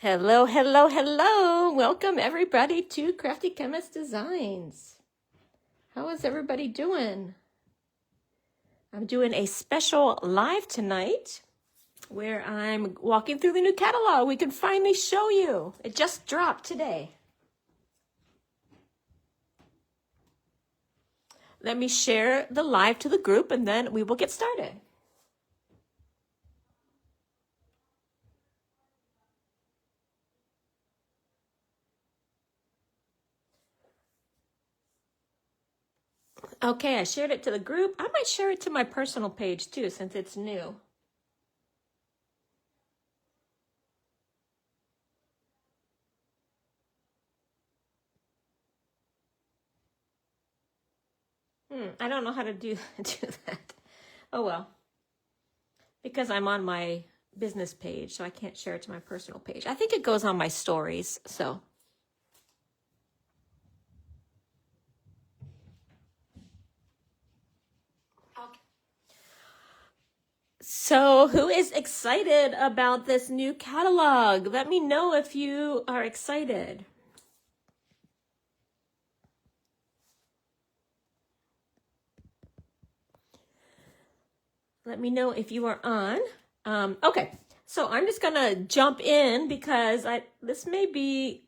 Hello, hello, hello. Welcome everybody to Crafty Chemist Designs. How is everybody doing? I'm doing a special live tonight where I'm walking through the new catalog. We can finally show you. It just dropped today. Let me share the live to the group and then we will get started. Okay, I shared it to the group. I might share it to my personal page too, since it's new. I don't know how to do that. Oh well. Because I'm on my business page, so I can't share it to my personal page. I think it goes on my stories, so. So who is excited about this new catalog? Let me know if you are excited. Let me know if you are on. Okay, so I'm just gonna jump in because this may be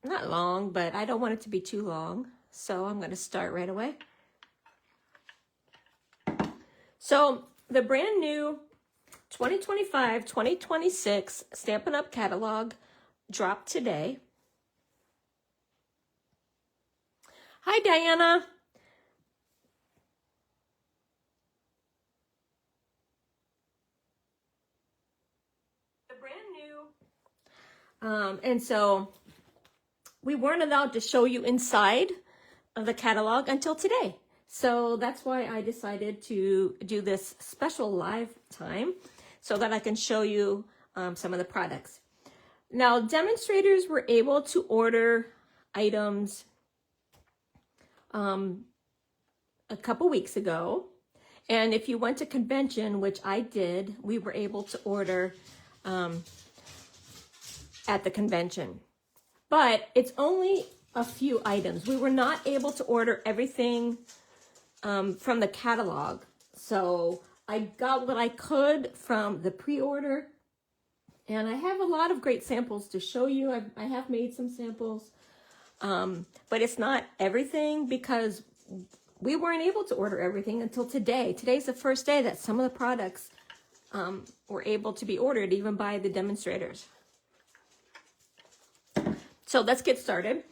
not long, but I don't want it to be too long. So I'm gonna start right away. So the brand new 2025-2026 Stampin' Up! Catalog dropped today. Hi, Diana. The brand new. And so we weren't allowed to show you inside of the catalog until today. So that's why I decided to do this special live time so that I can show you some of the products. Now, demonstrators were able to order items a couple weeks ago. And if you went to convention, which I did, we were able to order at the convention. But it's only a few items. We were not able to order everything from the catalog. So I got what I could from the pre-order. And I have a lot of great samples to show you. I have made some samples. But it's not everything because we weren't able to order everything until today. Today's the first day that some of the products were able to be ordered even by the demonstrators. So let's get started.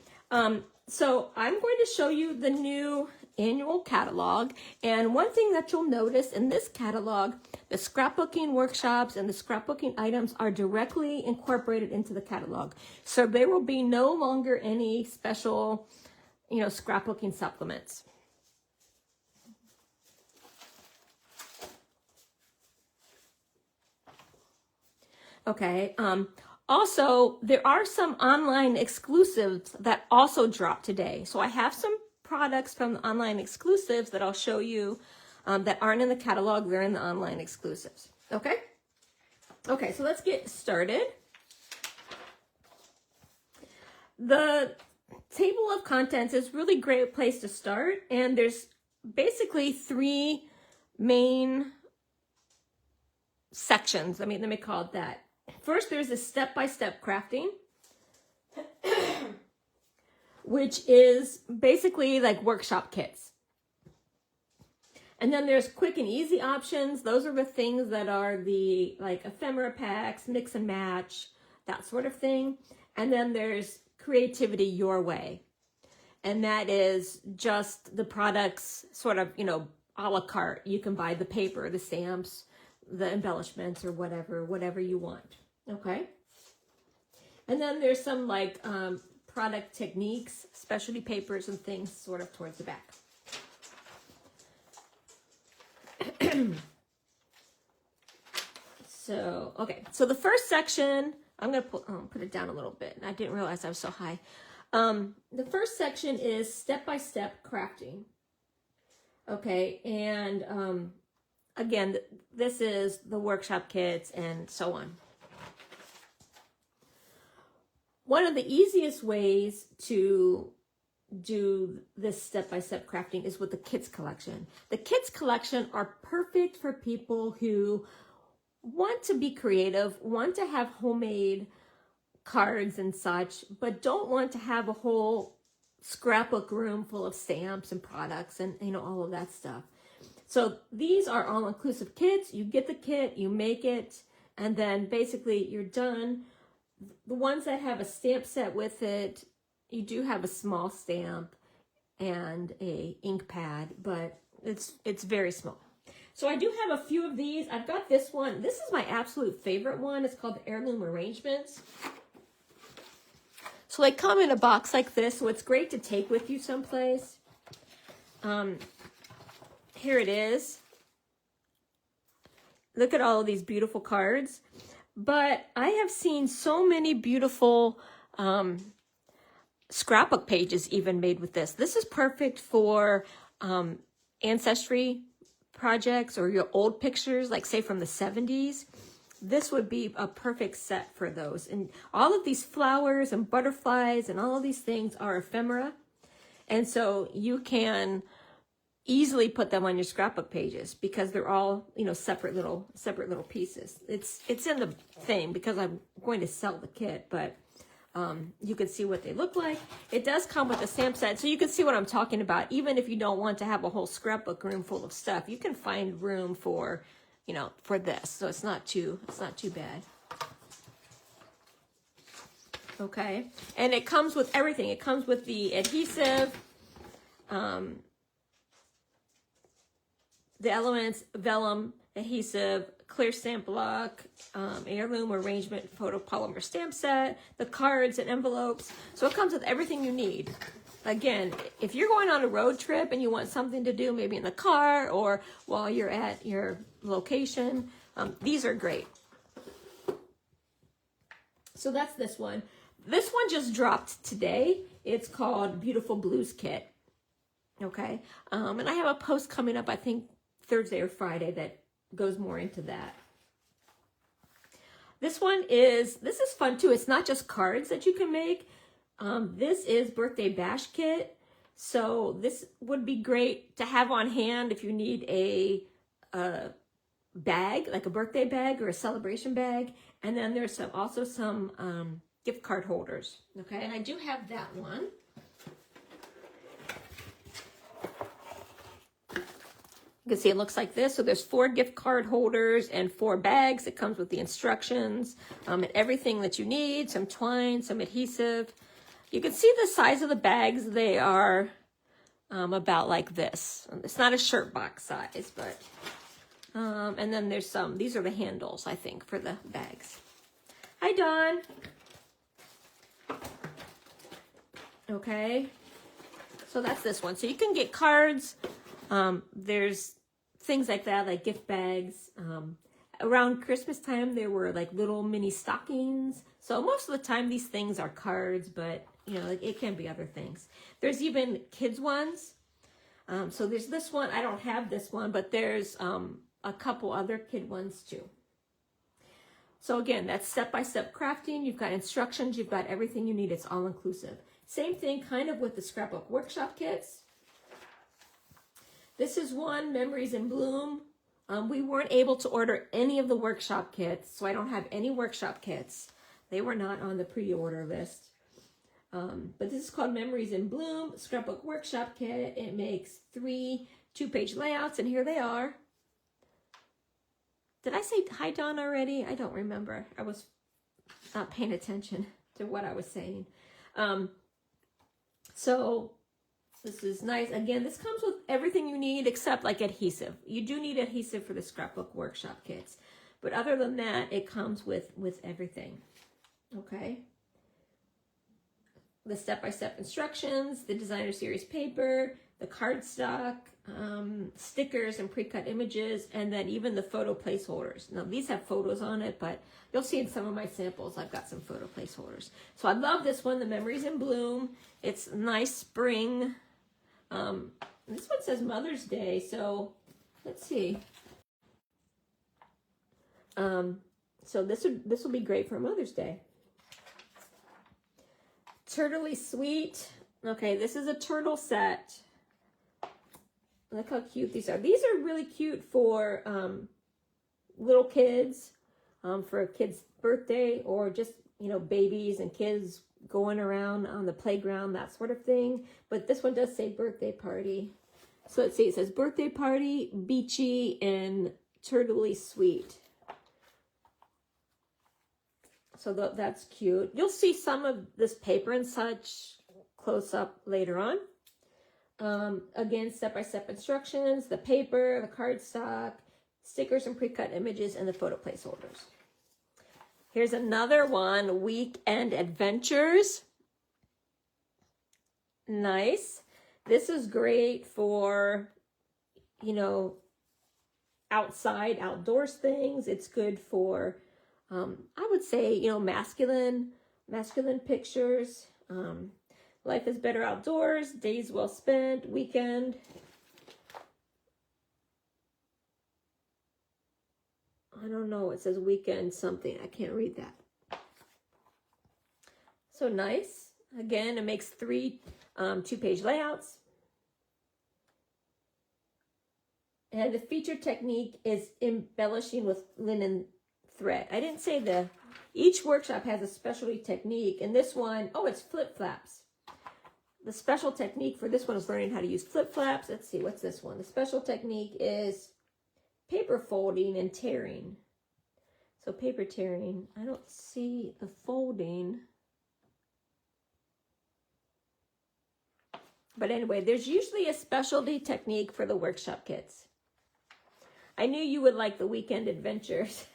So I'm going to show you the new annual catalog. And one thing that you'll notice in this catalog, the scrapbooking workshops and the scrapbooking items are directly incorporated into the catalog. So there will be no longer any special, scrapbooking supplements. Okay. Also, there are some online exclusives that also dropped today. So I have some products from the online exclusives that I'll show you that aren't in the catalog. They're in the online exclusives. Okay? Okay, so let's get started. The table of contents is a really great place to start. And there's basically three main sections. Let me call it that. First, there's a step-by-step crafting, which is basically like workshop kits. And then there's quick and easy options. Those are the things that are the like ephemera packs, mix and match, that sort of thing. And then there's creativity your way. And that is just the products sort of, a la carte. You can buy the paper, the stamps, the embellishments or whatever you want. Okay. And then there's some like product techniques, specialty papers and things sort of towards the back. So, okay. So the first section, I'm going to put it down a little bit. I didn't realize I was so high. The first section is step-by-step crafting. Okay. And again, this is the workshop kits and so on. one of the easiest ways to do this step-by-step crafting is with the kits collection. The kits collection are perfect for people who want to be creative, want to have homemade cards and such, but don't want to have a whole scrapbook room full of stamps and products and, you know, all of that stuff. So these are all-inclusive kits. You get the kit, you make it, and then basically you're done. The ones that have a stamp set with it, you do have a small stamp and a ink pad, but it's very small. So I do have a few of these. I've got this one. This is my absolute favorite one. It's called the Heirloom Arrangements. So they come in a box like this, so it's great to take with you someplace. Here it is. Look at all of these beautiful cards. But I have seen so many beautiful scrapbook pages even made with this. This is perfect for ancestry projects or your old pictures, like say from the 70s. This would be a perfect set for those. And all of these flowers and butterflies and all of these things are ephemera. And so you can easily put them on your scrapbook pages because they're all, you know, separate little pieces. It's in the thing because I'm going to sell the kit, but you can see what they look like. It does come with a stamp set, so you can see what I'm talking about. Even if you don't want to have a whole scrapbook room full of stuff, you can find room for, you know, for this. So it's not too bad. Okay, and it comes with everything. It comes with the adhesive, the elements, vellum, adhesive, clear stamp block, heirloom arrangement, photopolymer stamp set, the cards and envelopes. So it comes with everything you need. Again, if you're going on a road trip and you want something to do, maybe in the car or while you're at your location, these are great. So that's this one. This one just dropped today. It's called Beautiful Blues Kit. Okay, and I have a post coming up, I think Thursday or Friday, that goes more into that. This is fun too. It's not just cards that you can make. This is birthday bash kit. So this would be great to have on hand if you need a bag, like a birthday bag or a celebration bag. And then there's also some gift card holders. Okay, and I do have that one. You can see it looks like this. So there's 4 gift card holders and 4 bags. It comes with the instructions and everything that you need, some twine, some adhesive. You can see the size of the bags. They are about like this. It's not a shirt box size, but, and then there's some, these are the handles, I think, for the bags. Hi, Dawn. Okay. So that's this one. So you can get cards. There's things like that, like gift bags. Around Christmas time, there were like little mini stockings. So most of the time, these things are cards, but you know, like it can be other things. There's even kids ones. So there's this one. I don't have this one, but there's a couple other kid ones too. So again, that's step-by-step crafting. You've got instructions. You've got everything you need. It's all inclusive. Same thing kind of with the scrapbook workshop kits. This is one, Memories in Bloom. We weren't able to order any of the workshop kits, so I don't have any workshop kits. They were not on the pre-order list. But this is called Memories in Bloom, Scrapbook Workshop Kit. It makes 3 2-page layouts, and here they are. Did I say hi, Dawn, already? I don't remember. I was not paying attention to what I was saying. So this is nice. Again, this comes with everything you need except like adhesive. You do need adhesive for the scrapbook workshop kits. But other than that, it comes with everything. Okay. The step-by-step instructions, the designer series paper, the cardstock, stickers and pre-cut images, and then even the photo placeholders. Now, these have photos on it, but you'll see in some of my samples, I've got some photo placeholders. So I love this one, the Memories in Bloom. It's nice spring. This one says Mother's Day, so let's see. So this will be great for Mother's Day. Turtley Sweet. Okay, this is a turtle set. Look how cute these are. These are really cute for little kids, for a kid's birthday, or just, you know, babies and kids going around on the playground, that sort of thing. But this one does say birthday party. So let's see, it says birthday party, beachy, and turtley sweet. So that's cute. You'll see some of this paper and such close up later on. Again, step-by-step instructions, the paper, the cardstock, stickers and pre-cut images, and the photo placeholders. Here's another one, Weekend Adventures. Nice. This is great for, you know, outside, outdoors things. It's good for, I would say, you know, masculine pictures. Life is better outdoors, days well spent, weekend. I don't know, it says weekend something. I can't read that. So nice. Again, it makes 3 2-page layouts. And the feature technique is embellishing with linen thread. I didn't say each workshop has a specialty technique. And this one, oh, it's flip-flaps. The special technique for this one is learning how to use flip-flaps. Let's see, what's this one? The special technique is paper folding and tearing. So paper tearing, I don't see the folding. But anyway, there's usually a specialty technique for the workshop kits. I knew you would like the Weekend Adventures.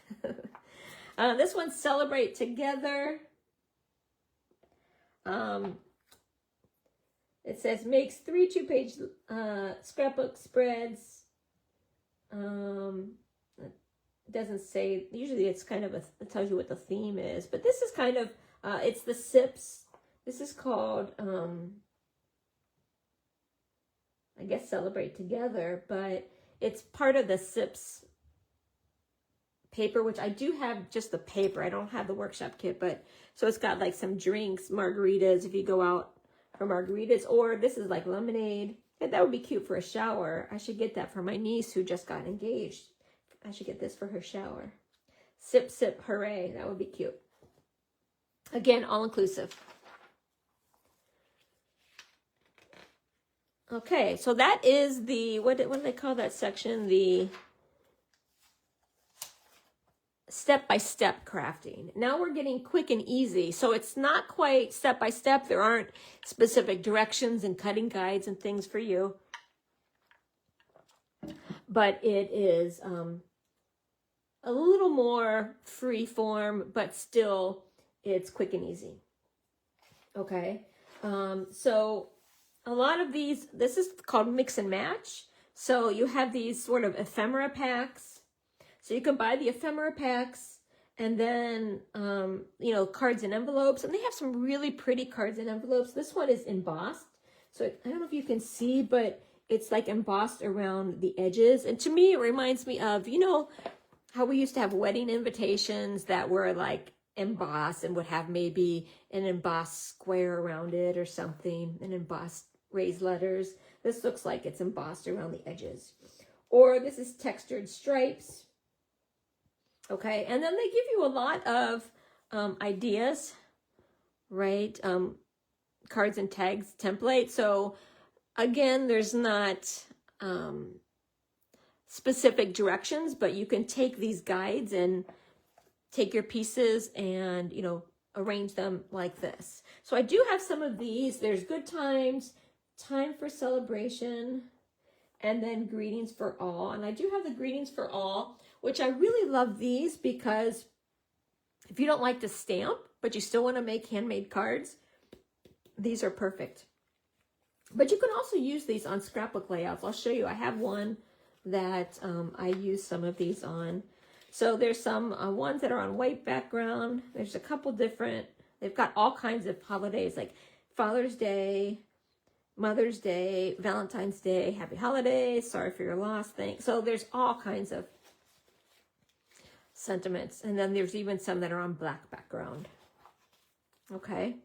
This one, Celebrate Together. It says makes 3 2-page scrapbook spreads. It doesn't say, usually it's kind of it tells you what the theme is, but this is kind of, it's the SIPs. This is called, I guess, Celebrate Together, but it's part of the SIPs paper, which I do have just the paper. I don't have the workshop kit, but so it's got like some drinks, margaritas, if you go out for margaritas, or this is like lemonade. That would be cute for a shower. I should get that for my niece who just got engaged. I should get this for her shower. Sip, sip, hooray. That would be cute. Again, all inclusive. Okay, so that is the, what do they call that section? The step-by-step crafting. Now we're getting quick and easy. So it's not quite step-by-step. There aren't specific directions and cutting guides and things for you. But it is a little more free form, but still it's quick and easy. Okay, so a lot of these, this is called mix and match. So you have these sort of ephemera packs. So you can buy the ephemera packs and then, you know, cards and envelopes. And they have some really pretty cards and envelopes. This one is embossed. So I don't know if you can see, but it's like embossed around the edges. And to me, it reminds me of, you know, how we used to have wedding invitations that were like embossed and would have maybe an embossed square around it or something, an embossed raised letters. This looks like it's embossed around the edges. Or this is textured stripes. Okay, and then they give you a lot of ideas, right? Cards and tags template. So again, there's not specific directions, but you can take these guides and take your pieces and, you know, arrange them like this. So I do have some of these. There's good times, time for celebration, and then greetings for all. And I do have the greetings for all, which I really love these because if you don't like to stamp, but you still want to make handmade cards, these are perfect. But you can also use these on scrapbook layouts. I'll show you. I have one that I use some of these on. So there's some ones that are on white background. There's a couple different, they've got all kinds of holidays like Father's Day, Mother's Day, Valentine's Day, Happy Holidays, sorry for your loss, thanks. So there's all kinds of sentiments. And then there's even some that are on black background. Okay.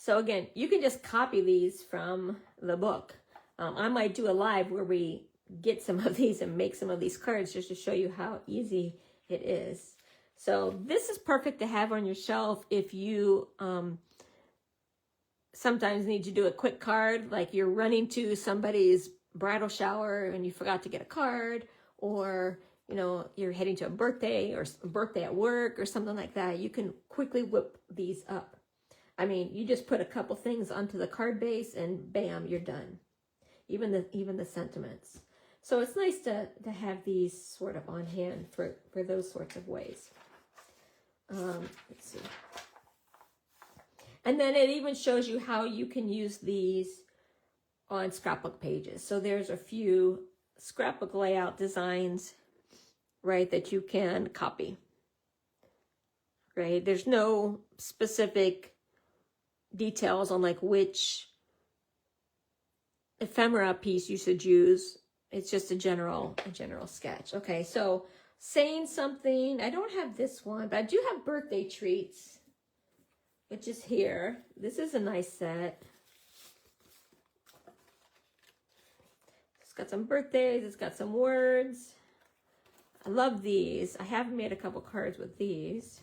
So again, you can just copy these from the book. I might do a live where we get some of these and make some of these cards just to show you how easy it is. So this is perfect to have on your shelf if you sometimes need to do a quick card, like you're running to somebody's bridal shower and you forgot to get a card, or you know, you're heading to a birthday or a birthday at work or something like that. You can quickly whip these up. I mean, you just put a couple things onto the card base and bam, you're done. Even the sentiments. So it's nice to have these sort of on hand for those sorts of ways. Let's see. And then it even shows you how you can use these on scrapbook pages. So there's a few scrapbook layout designs, right, that you can copy. Right? There's no specific details on like which ephemera piece you should use. It's just a general sketch. Okay, so saying something, I don't have this one, but I do have birthday treats, which is here. This is a nice set. It's got some birthdays, it's got some words. I love these. I have made a couple cards with these.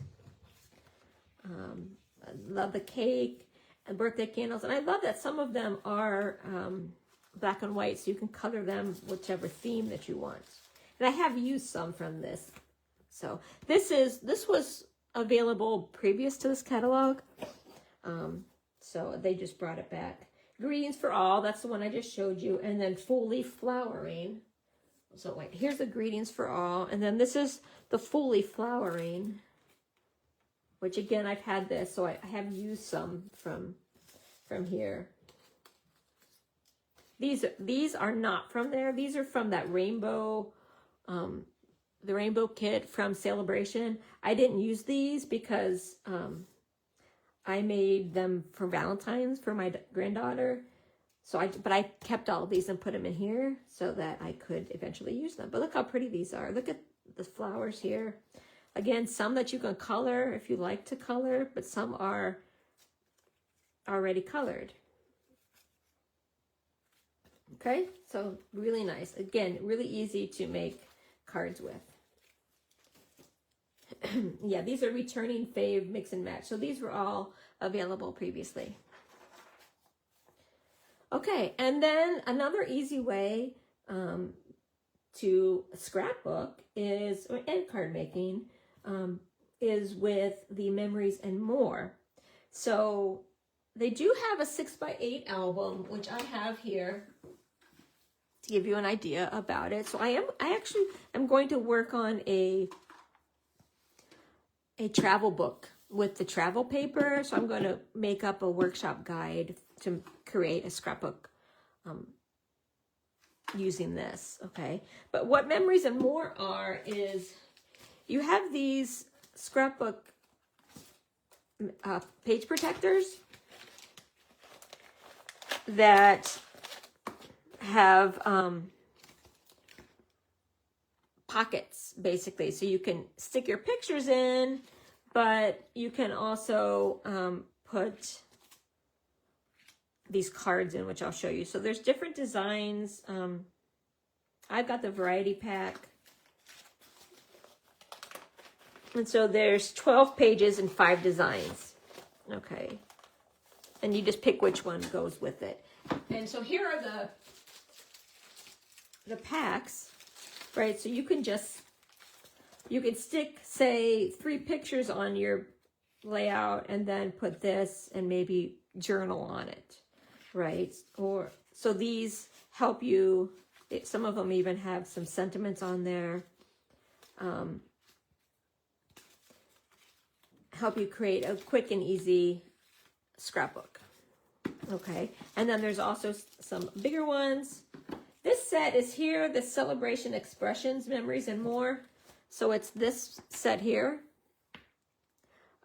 I love the cake and birthday candles, and I love that some of them are black and white, so you can color them whichever theme that you want. And I have used some from this. So this was available previous to this catalog. So they just brought it back. Greetings for all, that's the one I just showed you. And then full leaf flowering. So wait, here's the greetings for all. And then this is the full leaf flowering, which again, I've had this, so I have used some from here. These are not from there. These are from that rainbow, the rainbow kit from Celebration. I didn't use these because I made them for Valentine's for my granddaughter. But I kept all of these and put them in here so that I could eventually use them. But look how pretty these are. Look at the flowers here. Again, some that you can color if you like to color, but some are already colored. Okay, so really nice. Again, really easy to make cards with. Yeah, these are returning fave mix and match. So these were all available previously. Okay, and then another easy way to scrapbook is, or end card making, is with the Memories and More. So they do have a 6x8 album, which I have here to give you an idea about it. So I actually am going to work on a travel book with the travel paper. So I'm going to make up a workshop guide to create a scrapbook using this, okay? But what Memories and More are is you have these scrapbook page protectors that have pockets, basically. So you can stick your pictures in, but you can also put these cards in, which I'll show you. So there's different designs. I've got the variety pack. And so there's 12 pages and 5 designs. Okay. And you just pick which one goes with it. And so here are the packs, right? So you can stick, say, 3 pictures on your layout and then put this and maybe journal on it, right? Or so these help you. Some of them even have some sentiments on there. Help you create a quick and easy scrapbook. Okay, and then there's also some bigger ones. This set is here, the Celebration Expressions, Memories and More. So it's this set here.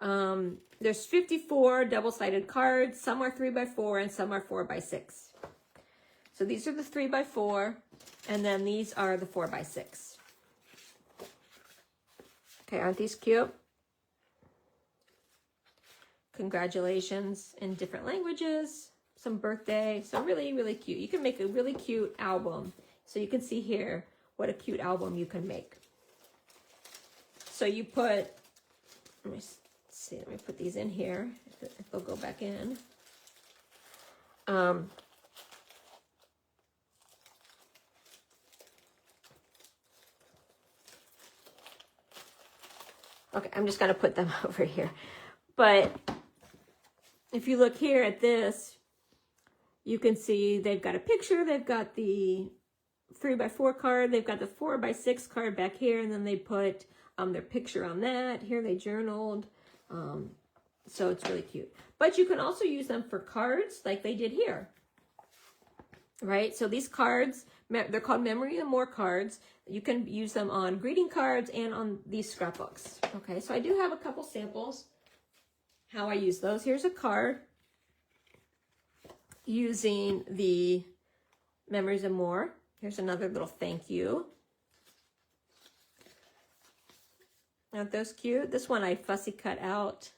There's 54 double-sided cards. Some are 3x4 and some are 4x6. So these are the 3x4, and then these are the 4x6. Okay, aren't these cute? congratulations in different languages, some birthday. So really, really cute. You can make a really cute album. So you can see here what a cute album you can make. So you put, let me see, let me put these in here, if they'll go back in. Okay, I'm just going to put them over here. But if you look here at this, you can see they've got a picture, they've got the 3x4 card, they've got the 4x6 card back here, and then they put their picture on that. Here they journaled. So it's really cute. But you can also use them for cards like they did here. Right? So these cards, they're called Memory and More cards. You can use them on greeting cards and on these scrapbooks. Okay, so I do have a couple samples how I use those. Here's a card using the Memories and More. Here's another little thank you. Aren't those cute? This one I fussy cut out.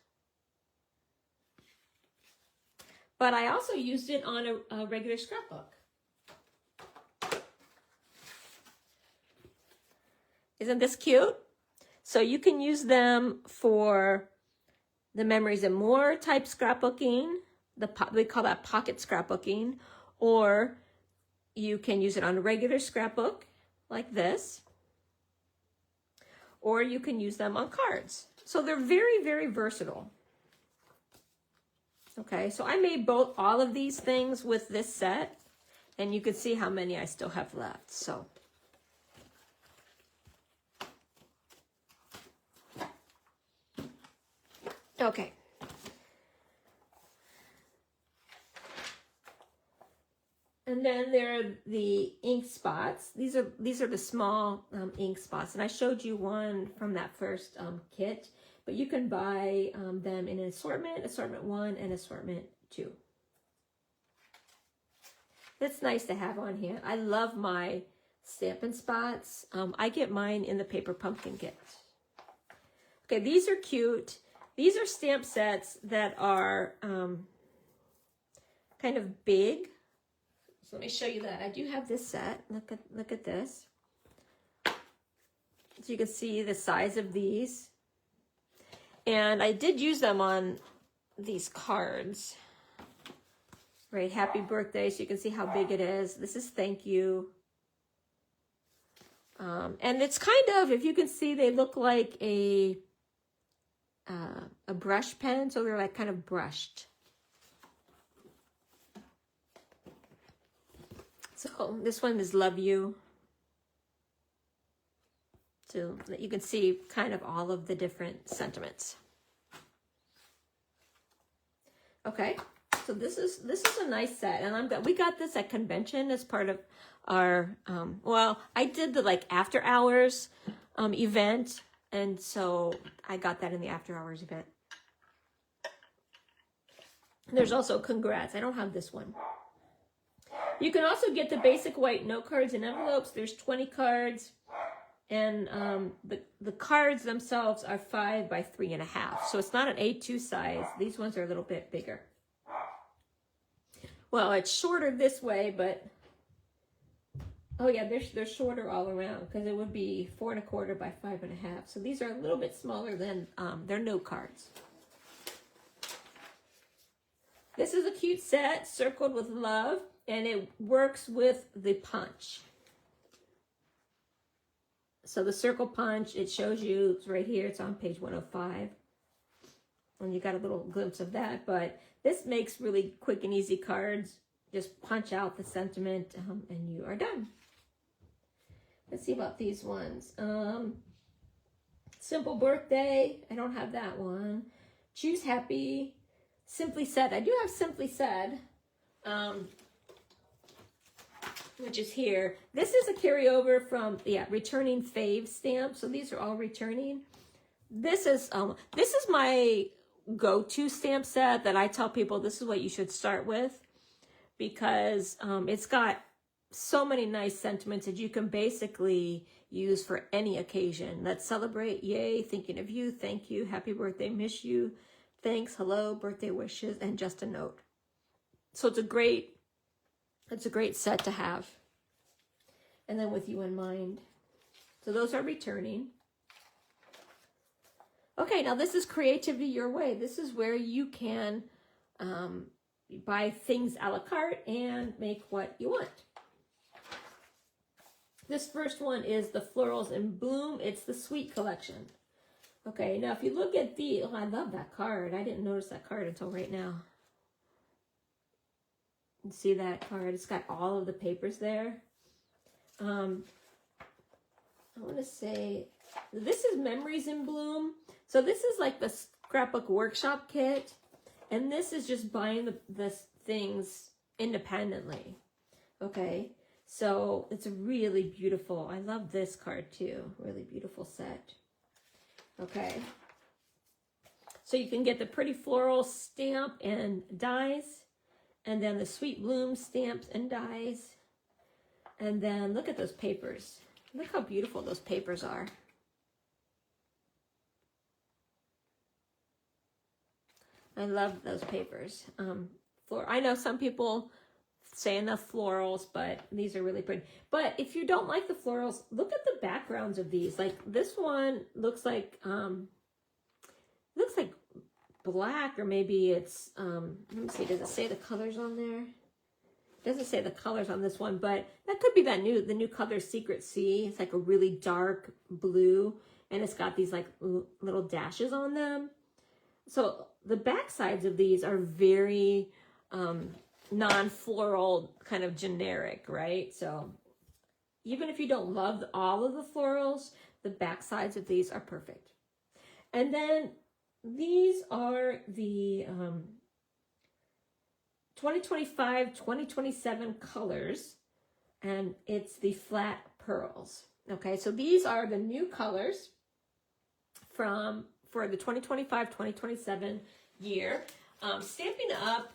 But I also used it on a regular scrapbook. Isn't this cute? So you can use them for the Memories and More type scrapbooking. We call that pocket scrapbooking. Or you can use it on a regular scrapbook like this. Or you can use them on cards. So they're very, very versatile. Okay, so I made all of these things with this set. And you can see how many I still have left. So okay. And then there are the ink spots. These are the small ink spots. And I showed you one from that first kit. But you can buy them in an assortment, assortment 1 and assortment 2. It's nice to have on hand. I love my Stampin' Spots. I get mine in the paper pumpkin kit. Okay, these are cute. These are stamp sets that are kind of big. So let me show you that. I do have this set. Look at this. So you can see the size of these. And I did use them on these cards. Right, happy birthday, so you can see how big it is. This is thank you. And it's kind of, if you can see, they look like a brush pen, so they're like kind of brushed. So this one is Love You. So that you can see kind of all of the different sentiments. Okay, so this is a nice set, and we got this at convention as part of our well, I did the like after hours event, and so I got that in the after hours event. There's also congrats. I don't have this one. You can also get the basic white note cards and envelopes. There's 20 cards. And the cards themselves are 5 by 3.5. So it's not an A2 size. These ones are a little bit bigger. Well, it's shorter this way, but oh yeah, they're shorter all around because it would be 4.25 by 5.5. So these are a little bit smaller than their note cards. This is a cute set, circled with love, and it works with the punch. So the circle punch, it shows you, it's right here, it's on page 105. And you got a little glimpse of that, but this makes really quick and easy cards. Just punch out the sentiment and you are done. Let's see about these ones. Simple Birthday, I don't have that one. Choose Happy, Simply Said. I do have Simply Said. Which is here. This is a carryover from returning fave stamp. So these are all returning. This is my go-to stamp set that I tell people this is what you should start with, because it's got so many nice sentiments that you can basically use for any occasion. Let's celebrate, yay, thinking of you, thank you, happy birthday, miss you, thanks, hello, birthday wishes, and just a note. So it's a great set to have. And then with you in mind. So those are returning. Okay, now this is Creativity Your Way. This is where you can buy things a la carte and make what you want. This first one is the Florals in Bloom. It's the Sweet Collection. Okay, now if you look at the, oh, I love that card. I didn't notice that card until right now. You see that card? It's got all of the papers there. I want to say, this is Memories in Bloom. So this is like the scrapbook workshop kit. And this is just buying the things independently. Okay, so it's really beautiful. I love this card too. Really beautiful set. Okay, so you can get the Pretty Floral stamp and dies, and then the Sweet Bloom stamps and dies, and then look at those papers. Look how beautiful those papers are. I love those papers. I know some people say enough florals, but these are really pretty. But if you don't like the florals, look at the backgrounds of these. Like this one looks like black, or maybe it's let me see, does it say the colors on there? It doesn't say the colors on this one, but that could be the new color Secret Sea. It's like a really dark blue, and it's got these like little dashes on them. So the back sides of these are very non-floral, kind of generic, right? So even if you don't love all of the florals, the back sides of these are perfect. And then these are the 2025-2027 colors, and it's the flat pearls. Okay, so these are the new colors for the 2025-2027 year. Stampin' Up,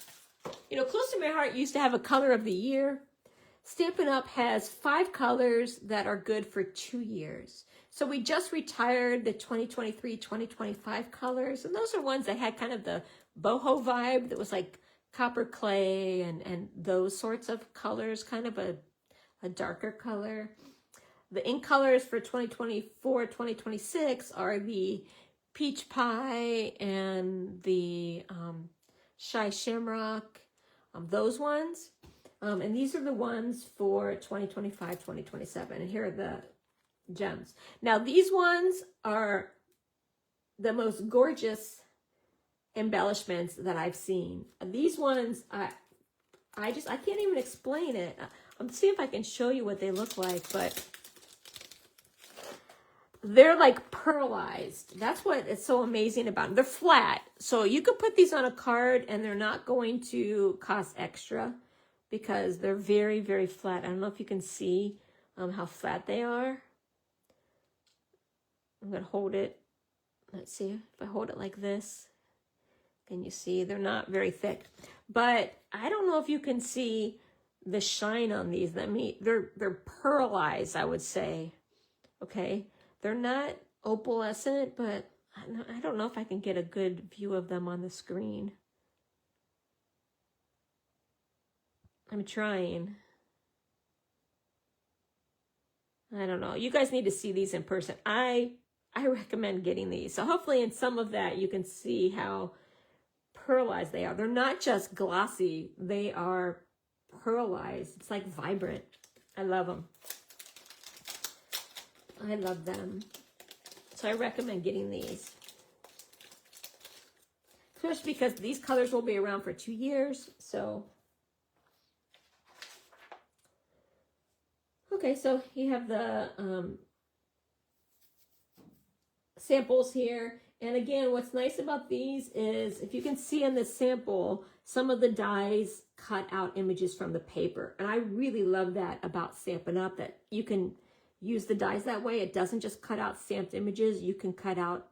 you know, Close to My Heart used to have a color of the year. Stampin' Up has 5 colors that are good for 2 years. So we just retired the 2023-2025 colors, and those are ones that had kind of the boho vibe, that was like copper clay and those sorts of colors, kind of a darker color. The ink colors for 2024-2026 are the Peach Pie and the Shy Shamrock, those ones. And these are the ones for 2025-2027. And here are the gems. Now these ones are the most gorgeous embellishments that I've seen. These ones, I can't even explain it. I'm seeing if I can show you what they look like, but they're like pearlized. That's what is so amazing about them. They're flat. So you could put these on a card and they're not going to cost extra because they're very, very flat. I don't know if you can see how flat they are. I'm going to hold it. Let's see if I hold it like this. Can you see? They're not very thick. But I don't know if you can see the shine on these. They're pearlized, I would say. Okay. They're not opalescent, but I don't know if I can get a good view of them on the screen. I'm trying. I don't know. You guys need to see these in person. I recommend getting these. So hopefully in some of that you can see how pearlized they are. They're not just glossy. They are pearlized. It's like vibrant. I love them. I love them. So I recommend getting these. Especially because these colors will be around for 2 years. So, okay, so you have the samples here. And again, what's nice about these is, if you can see in this sample, some of the dies cut out images from the paper. And I really love that about Stampin' Up, that you can use the dies that way. It doesn't just cut out stamped images. You can cut out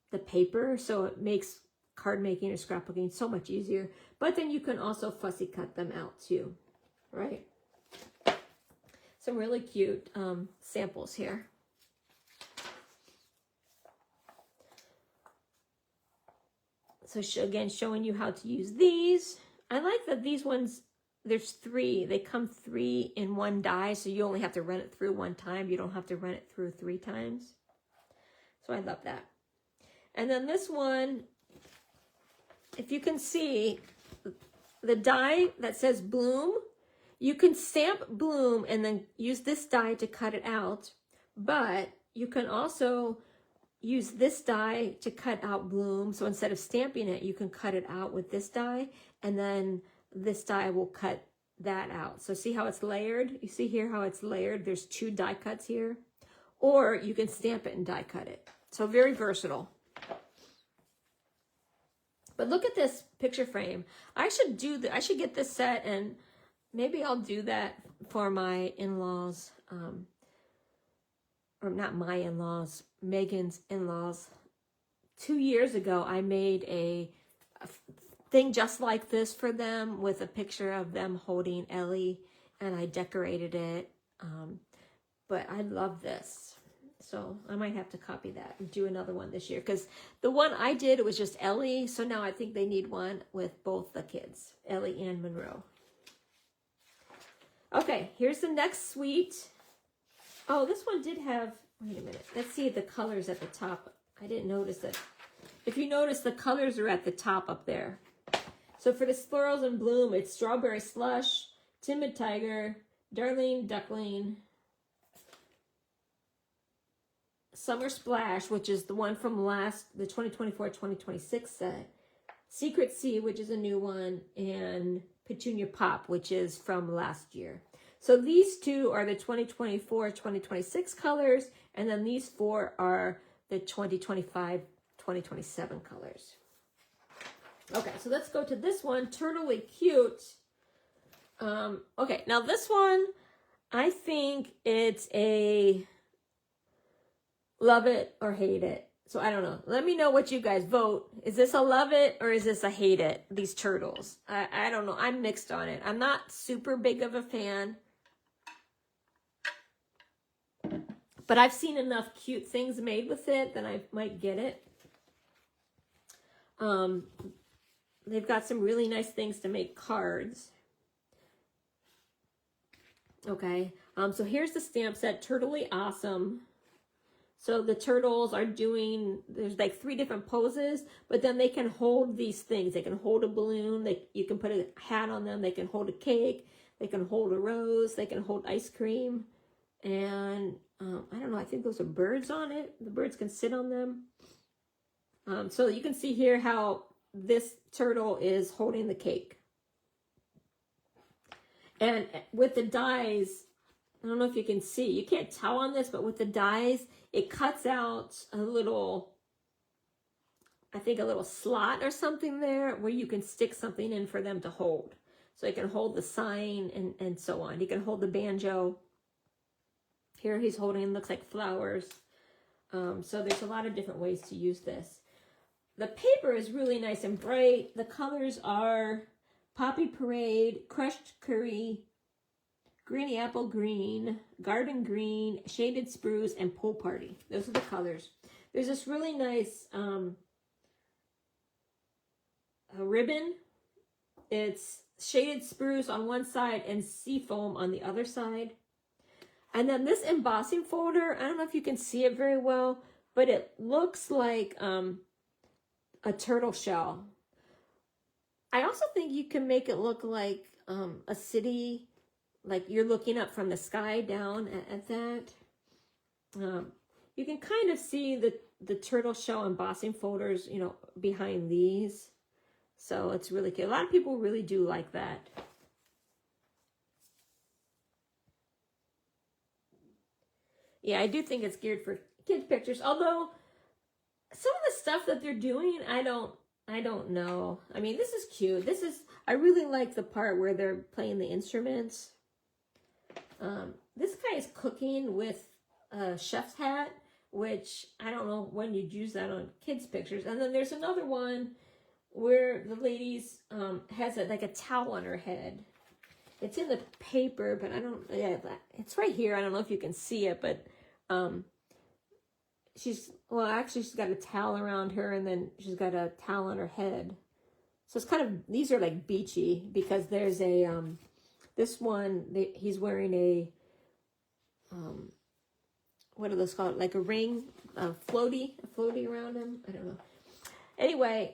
the paper, so it makes card making or scrapbooking so much easier. But then you can also fussy cut them out too, right? Some really cute samples here. So again, showing you how to use these. I like that these ones, there's 3. They come 3 in one die, so you only have to run it through one time. You don't have to run it through 3 times. So I love that. And then this one, if you can see, the die that says bloom, you can stamp bloom and then use this die to cut it out. But you can also use this die to cut out bloom. So instead of stamping it, you can cut it out with this die, and then this die will cut that out. So see how it's layered? You see here how it's layered? There's 2 die cuts here. Or you can stamp it and die cut it. So very versatile. But look at this picture frame. I should get this set, and maybe I'll do that for my in-laws. Or not my in-laws, Megan's in-laws. 2 years ago, I made a thing just like this for them with a picture of them holding Ellie, and I decorated it. But I love this. So I might have to copy that and do another one this year, because the one I did, it was just Ellie. So now I think they need one with both the kids, Ellie and Monroe. Okay, here's the next suite. Oh, this one did have, wait a minute. Let's see the colors at the top. I didn't notice it. If you notice, the colors are at the top up there. So for the Florals in Bloom, it's Strawberry Slush, Timid Tiger, Darling Duckling, Summer Splash, which is the one from the 2024-2026 set, Secret Sea, which is a new one, and Petunia Pop, which is from last year. So these 2 are the 2024-2026 colors, and then these 4 are the 2025-2027 colors. Okay, so let's go to this one, Turtly Cute. Okay, now this one, I think it's a love it or hate it. So I don't know. Let me know what you guys vote. Is this a love it or is this a hate it, these turtles? I don't know. I'm mixed on it. I'm not super big of a fan. But I've seen enough cute things made with it that I might get it. They've got some really nice things to make cards. Okay. So here's the stamp set, Turtly Awesome. So the turtles are doing, there's like 3 different poses, but then they can hold these things. They can hold a balloon, you can put a hat on them, they can hold a cake, they can hold a rose, they can hold ice cream, and I don't know, I think those are birds on it. The birds can sit on them. So you can see here how this turtle is holding the cake. And with the dies, I don't know if you can see, you can't tell on this, but with the dies, it cuts out a little, I think a little slot or something there where you can stick something in for them to hold. So you can hold the sign and so on. You can hold the banjo. Here he's holding, looks like flowers. So there's a lot of different ways to use this. The paper is really nice and bright. The colors are Poppy Parade, Crushed Curry, Greeny Apple Green, Garden Green, Shaded Spruce, and Pool Party. Those are the colors. There's this really nice ribbon. It's Shaded Spruce on one side and Seafoam on the other side. And then this embossing folder, I don't know if you can see it very well, but it looks like a turtle shell. I also think you can make it look like a city, like you're looking up from the sky down at that. You can kind of see the turtle shell embossing folders, you know, behind these. So it's really cute. A lot of people really do like that. Yeah, I do think it's geared for kids' pictures. Although some of the stuff that they're doing, I don't know. I mean, this is cute. I really like the part where they're playing the instruments. This guy is cooking with a chef's hat, which I don't know when you'd use that on kids' pictures. And then there's another one where the lady's has like a towel on her head. It's in the paper, but it's right here. I don't know if you can see it, but well, actually she's got a towel around her, and then she's got a towel on her head. So it's kind of, these are like beachy, because there's a, this one, he's wearing a, what are those called? Like a ring, a floaty around him. I don't know. Anyway,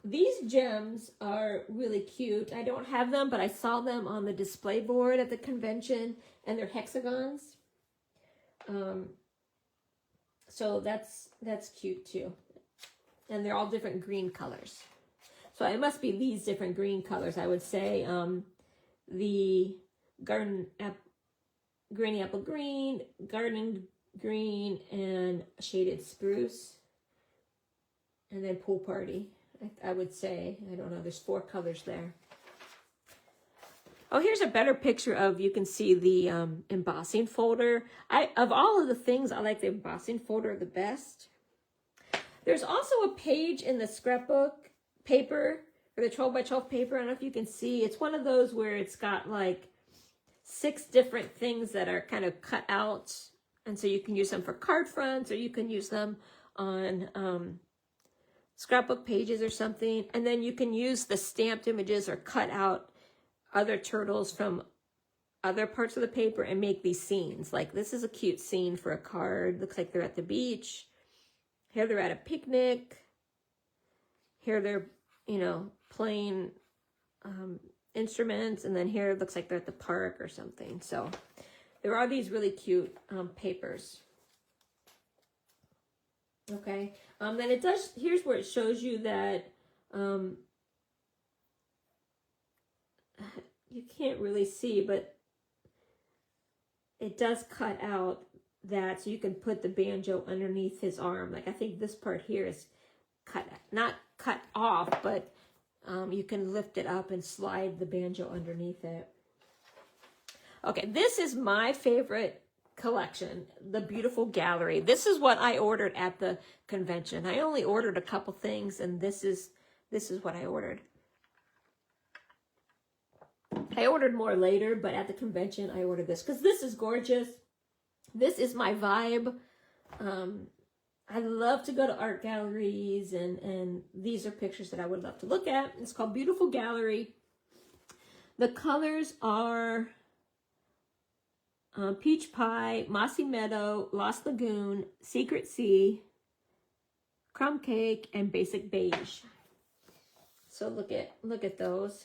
these gems are really cute. I don't have them, but I saw them on the display board at the convention, and they're hexagons. So that's cute too. And they're all different green colors. So it must be these different green colors, I would say. The granny apple green, garden green, and shaded spruce. And then pool party, I would say. I don't know, there's 4 colors there. Oh, here's a better picture of, you can see the embossing folder. Of all of the things, I like the embossing folder the best. There's also a page in the scrapbook paper, or the 12 by 12 paper. I don't know if you can see. It's one of those where it's got like 6 different things that are kind of cut out. And so you can use them for card fronts, or you can use them on scrapbook pages or something. And then you can use the stamped images or cut out other turtles from other parts of the paper and make these scenes. Like, this is a cute scene for a card. Looks like they're at the beach. Here they're at a picnic. Here they're, you know, playing instruments. And then here it looks like they're at the park or something. So there are these really cute papers. Okay. Then it does, here's where it shows you that you can't really see, but it does cut out that, so you can put the banjo underneath his arm. Like, I think this part here is cut, not cut off, but you can lift it up and slide the banjo underneath it. Okay, this is my favorite collection, the beautiful gallery. This is what I ordered at the convention. I only ordered a couple things, and this is what I ordered. I ordered more later, but at the convention I ordered this because this is gorgeous. This is my vibe. I love to go to art galleries, and these are pictures that I would love to look at. It's called Beautiful Gallery. The colors are Peach Pie, Mossy Meadow, Lost Lagoon, Secret Sea, Crumb Cake, and Basic Beige. So look at those.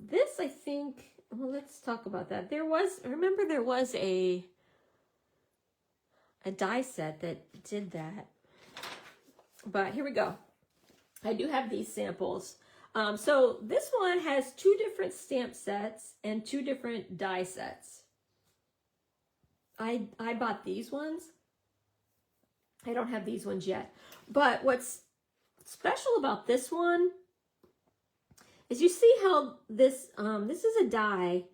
This, I think, well, let's talk about that. There was a die set that did that. But here we go. I do have these samples. So this one has 2 different stamp sets and 2 different die sets. I bought these ones. I don't have these ones yet. But what's special about this one is, you see how this is a die,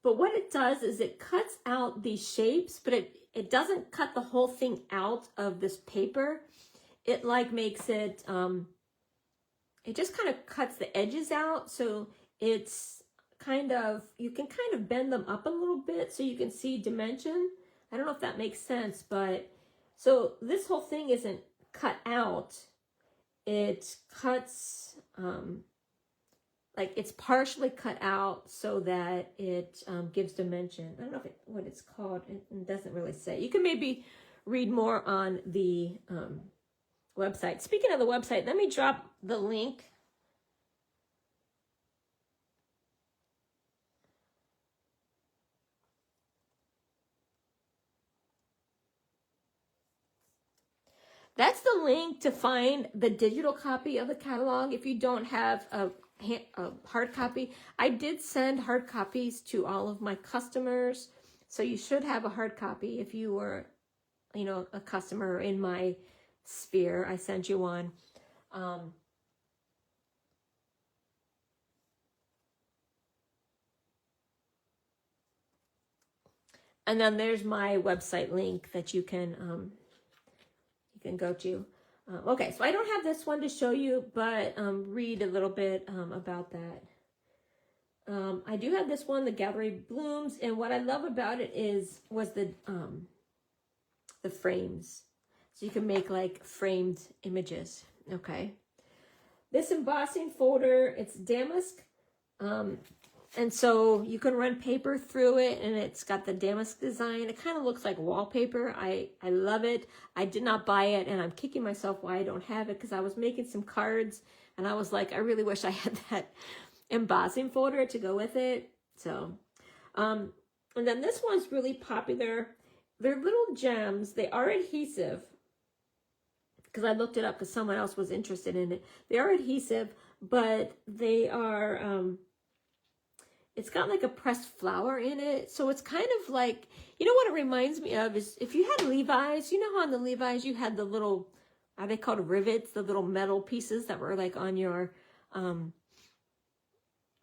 but what it does is it cuts out these shapes, but it doesn't cut the whole thing out of this paper. It like makes it, it just kind of cuts the edges out, so it's kind of, you can kind of bend them up a little bit so you can see dimension. I don't know if that makes sense, but so this whole thing isn't cut out. It cuts, like it's partially cut out so that it gives dimension. I don't know what it's called. It doesn't really say. You can maybe read more on the website. Speaking of the website, let me drop the link. That's the link to find the digital copy of the catalog if you don't have a hard copy. I did send hard copies to all of my customers, so you should have a hard copy if you were, you know, a customer in my sphere. I sent you one. And then there's my website link that you can go to. Okay, so I don't have this one to show you, but read a little bit about that. I do have this one, the Gallery Blooms, and what I love about it was the the frames. So you can make like framed images. Okay. This embossing folder, it's damask. And so you can run paper through it, and it's got the damask design. It kind of looks like wallpaper. I love it. I did not buy it, and I'm kicking myself why I don't have it, because I was making some cards, and I was like, I really wish I had that embossing folder to go with it. So, and then this one's really popular. They're little gems. They are adhesive, because I looked it up because someone else was interested in it. They are adhesive, but they are, it's got like a pressed flower in it. So it's kind of like, you know what it reminds me of is if you had Levi's, you know how on the Levi's you had the little, are they called rivets? The little metal pieces that were like on your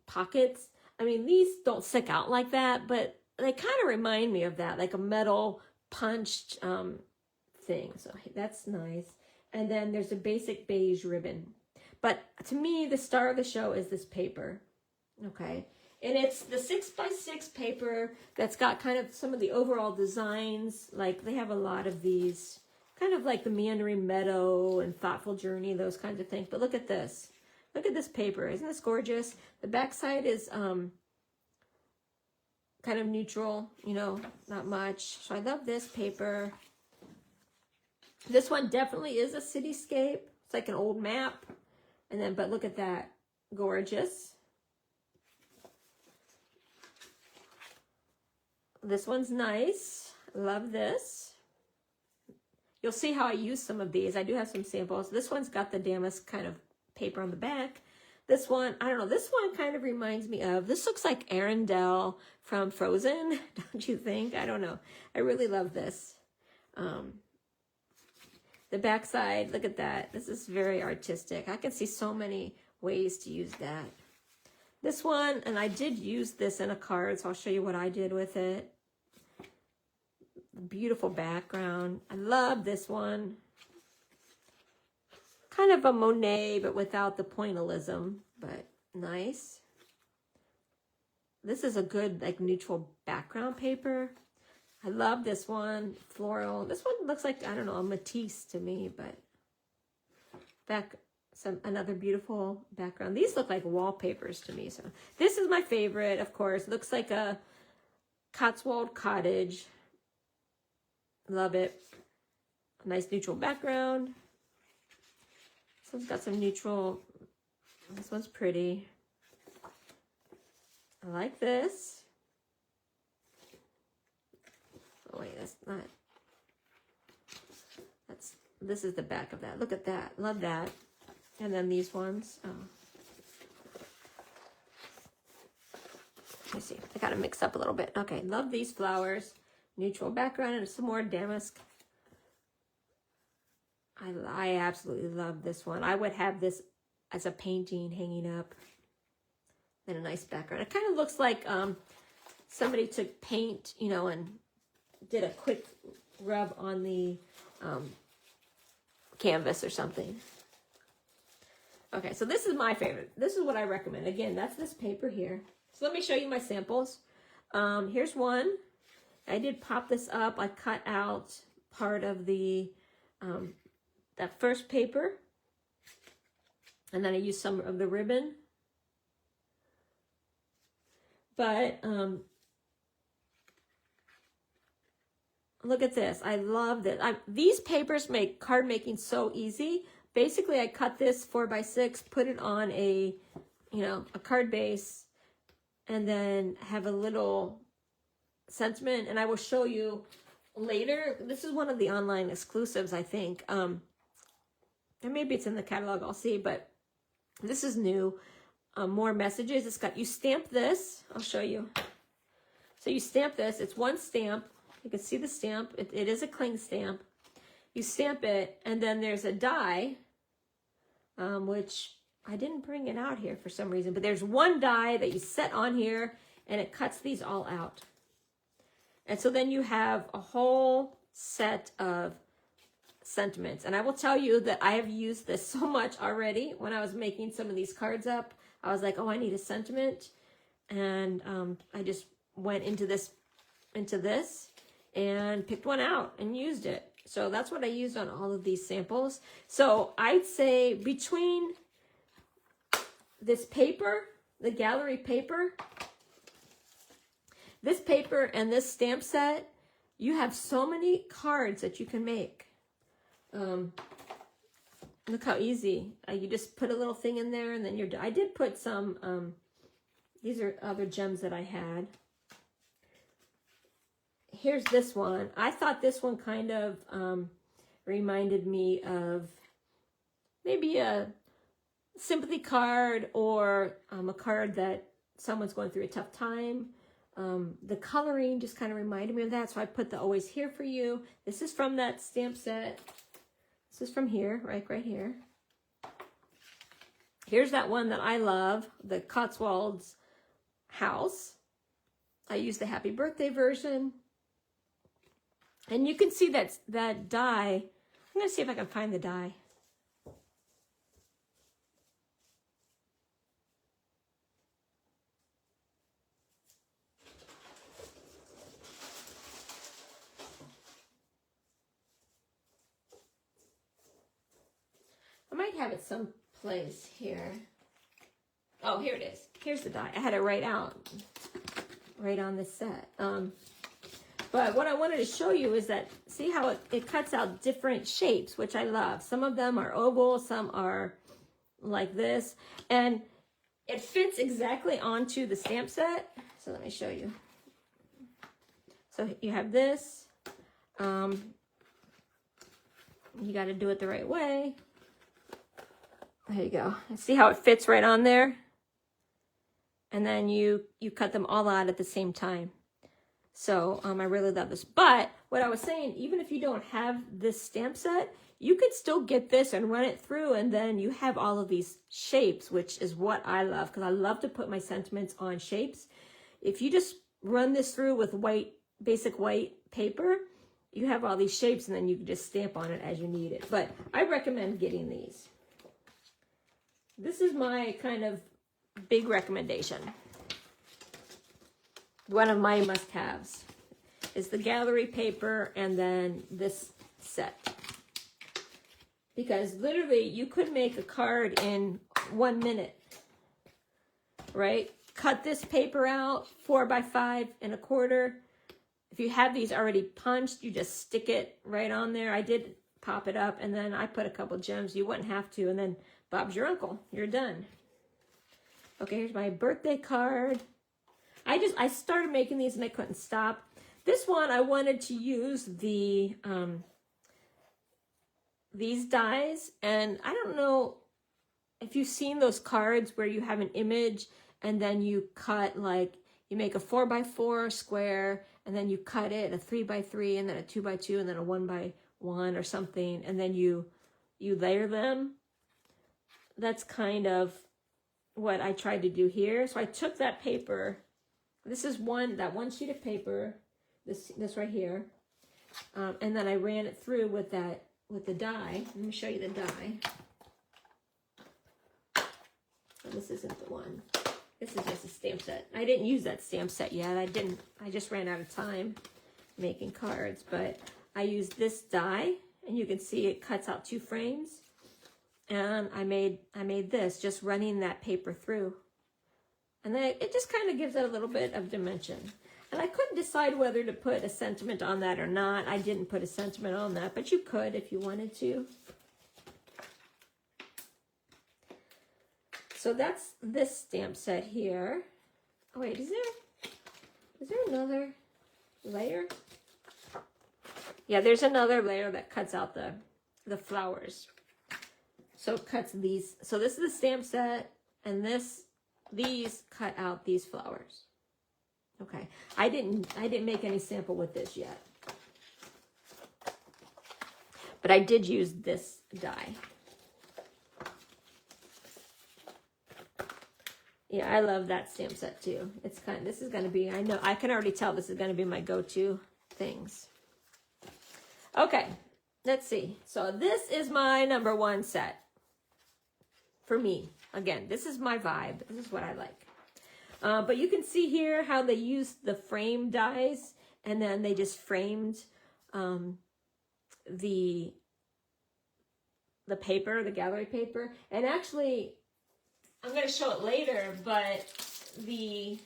pockets. I mean, these don't stick out like that, but they kind of remind me of that, like a metal punched thing. So that's nice. And then there's a basic beige ribbon. But to me, the star of the show is this paper. Okay. And it's the 6x6 paper that's got kind of some of the overall designs. Like they have a lot of these, kind of like the Meandering Meadow and Thoughtful Journey, those kinds of things. But look at this. Look at this paper. Isn't this gorgeous? The backside is kind of neutral, you know, not much. So I love this paper. This one definitely is a cityscape. It's like an old map. And then, but look at that. Gorgeous. This one's nice. Love this. You'll see how I use some of these. I do have some samples. This one's got the damask kind of paper on the back. This one, I don't know, this one kind of reminds me of, this looks like Arendelle from Frozen, don't you think? I don't know. I really love this. The backside, look at that. This is very artistic. I can see so many ways to use that. This one, and I did use this in a card, so I'll show you what I did with it. Beautiful background. I love this one. Kind of a Monet, but without the pointillism, but nice. This is a good, like, neutral background paper. I love this one, floral. This one looks like, I don't know, a Matisse to me, but another beautiful background. These look like wallpapers to me. So this is my favorite, of course. Looks like a Cotswold cottage. Love it. A nice neutral background. This one's got some neutral. This one's pretty. I like this. Oh wait, that's not. This is the back of that. Look at that. Love that. And then these ones. Oh. Let me see. I gotta mix up a little bit. Okay, love these flowers. Neutral background and some more damask. I absolutely love this one. I would have this as a painting hanging up. And a nice background. It kind of looks like somebody took paint, you know, and did a quick rub on the canvas or something. Okay, so this is my favorite. This is what I recommend. Again, that's this paper here. So let me show you my samples. Here's one. I did pop this up. I cut out part of the that first paper, and then I used some of the ribbon. But look at this. I love this. These papers make card making so easy. Basically, I cut this 4x6, put it on a, you know, a card base, and then have a little sentiment. And I will show you later. This is one of the online exclusives, I think. And maybe it's in the catalog. I'll see. But this is new. More messages. It's got, you stamp this. I'll show you. So you stamp this. It's one stamp. You can see the stamp. It is a cling stamp. You stamp it, and then there's a die, which I didn't bring it out here for some reason, but there's one die that you set on here, and it cuts these all out. And so then you have a whole set of sentiments. And I will tell you that I have used this so much already. When I was making some of these cards up, I was like, oh, I need a sentiment. And I just went into this. and picked one out and used it. So that's what I used on all of these samples. So I'd say between this paper, the gallery paper, this paper and this stamp set, you have so many cards that you can make. Look how easy. You just put a little thing in there and then you're done. I did put some, these are other gems that I had. Here's this one. I thought this one kind of reminded me of maybe a sympathy card or a card that someone's going through a tough time. The coloring just kind of reminded me of that, so I put the Always Here For You. This is from that stamp set. This is from here, right here. Here's that one that I love, the Cotswolds House. I used the Happy Birthday version. And you can see that die. I'm going to see if I can find the die. I might have it someplace here. Oh, here it is. Here's the die. I had it right on this set. But what I wanted to show you is that, see how it cuts out different shapes, which I love. Some of them are oval, some are like this. And it fits exactly onto the stamp set. So let me show you. So you have this. You got to do it the right way. There you go. See how it fits right on there? And then you cut them all out at the same time. So I really love this. But what I was saying, even if you don't have this stamp set, you could still get this and run it through, and then you have all of these shapes, which is what I love, because I love to put my sentiments on shapes. If you just run this through with basic white paper, you have all these shapes, and then you can just stamp on it as you need it. But I recommend getting these. This is my kind of big recommendation. One of my must-haves is the gallery paper and then this set. Because literally you could make a card in 1 minute, right? Cut this paper out 4 by 5 1/4. If you have these already punched, you just stick it right on there. I did pop it up and then I put a couple gems. You wouldn't have to, and then Bob's your uncle. You're done. Okay, here's my birthday card. I started making these and I couldn't stop. This one, I wanted to use these dies, and I don't know if you've seen those cards where you have an image and then you cut, like, you make a 4 by 4 square and then you cut it a 3 by 3 and then a 2 by 2 and then a 1 by 1 or something, and then you layer them. That's kind of what I tried to do here. So I took that paper. This is that one sheet of paper, this right here, and then I ran it through with the die. Let me show you the die. Oh, this isn't the one. This is just a stamp set. I didn't use that stamp set yet. I just ran out of time making cards, but I used this die, and you can see it cuts out 2 frames. And I made this, just running that paper through. And then it just kind of gives it a little bit of dimension. And I couldn't decide whether to put a sentiment on that or not. I didn't put a sentiment on that, but you could if you wanted to. So that's this stamp set here. Oh wait, is there another layer? Yeah, there's another layer that cuts out the flowers. So it cuts these. So this is the stamp set, and these cut out these flowers. Okay, I didn't make any sample with this yet, but I did use this die. Yeah, I love that stamp set too. This is going to be, I know, I can already tell this is going to be my go-to things. Okay, let's see. So this is my number 1 set. For me, again, this is my vibe. This is what I like. But you can see here how they use the frame dies and then they just framed the paper, the gallery paper. And actually, I'm going to show it later, but the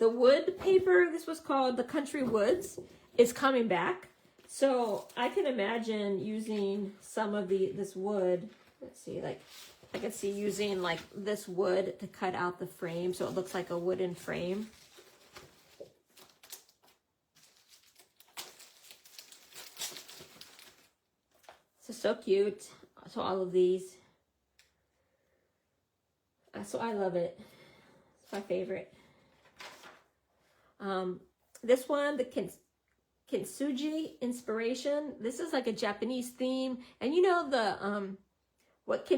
wood paper, this was called the Country Woods, is coming back. So I can imagine using some of this wood. Let's see, like I could see using like this wood to cut out the frame so it looks like a wooden frame. So cute. So all of these. So I love it. It's my favorite. This one, the Kintsugi Inspiration. This is like a Japanese theme. And you know the what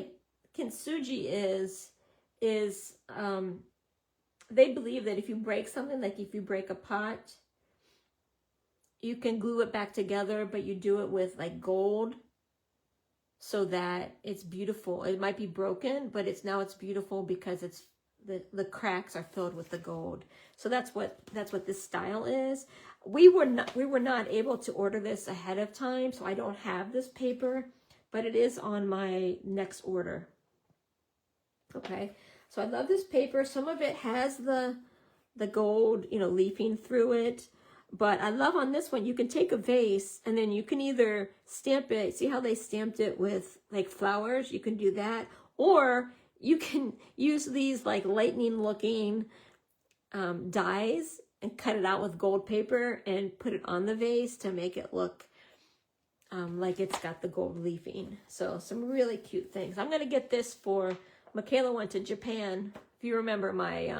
Kintsugi is they believe that if you break something, like if you break a pot, you can glue it back together, but you do it with like gold so that it's beautiful. It might be broken, but it's beautiful because it's the cracks are filled with the gold. So that's what this style is. We were not able to order this ahead of time, so I don't have this paper, but it is on my next order. Okay, so I love this paper. Some of it has the gold, you know, leafing through it. But I love on this one, you can take a vase and then you can either stamp it. See how they stamped it with like flowers? You can do that. Or you can use these like lightning looking dies and cut it out with gold paper and put it on the vase to make it look like it's got the gold leafing. So some really cute things. I'm going to get this for, Michaela went to Japan. If you remember my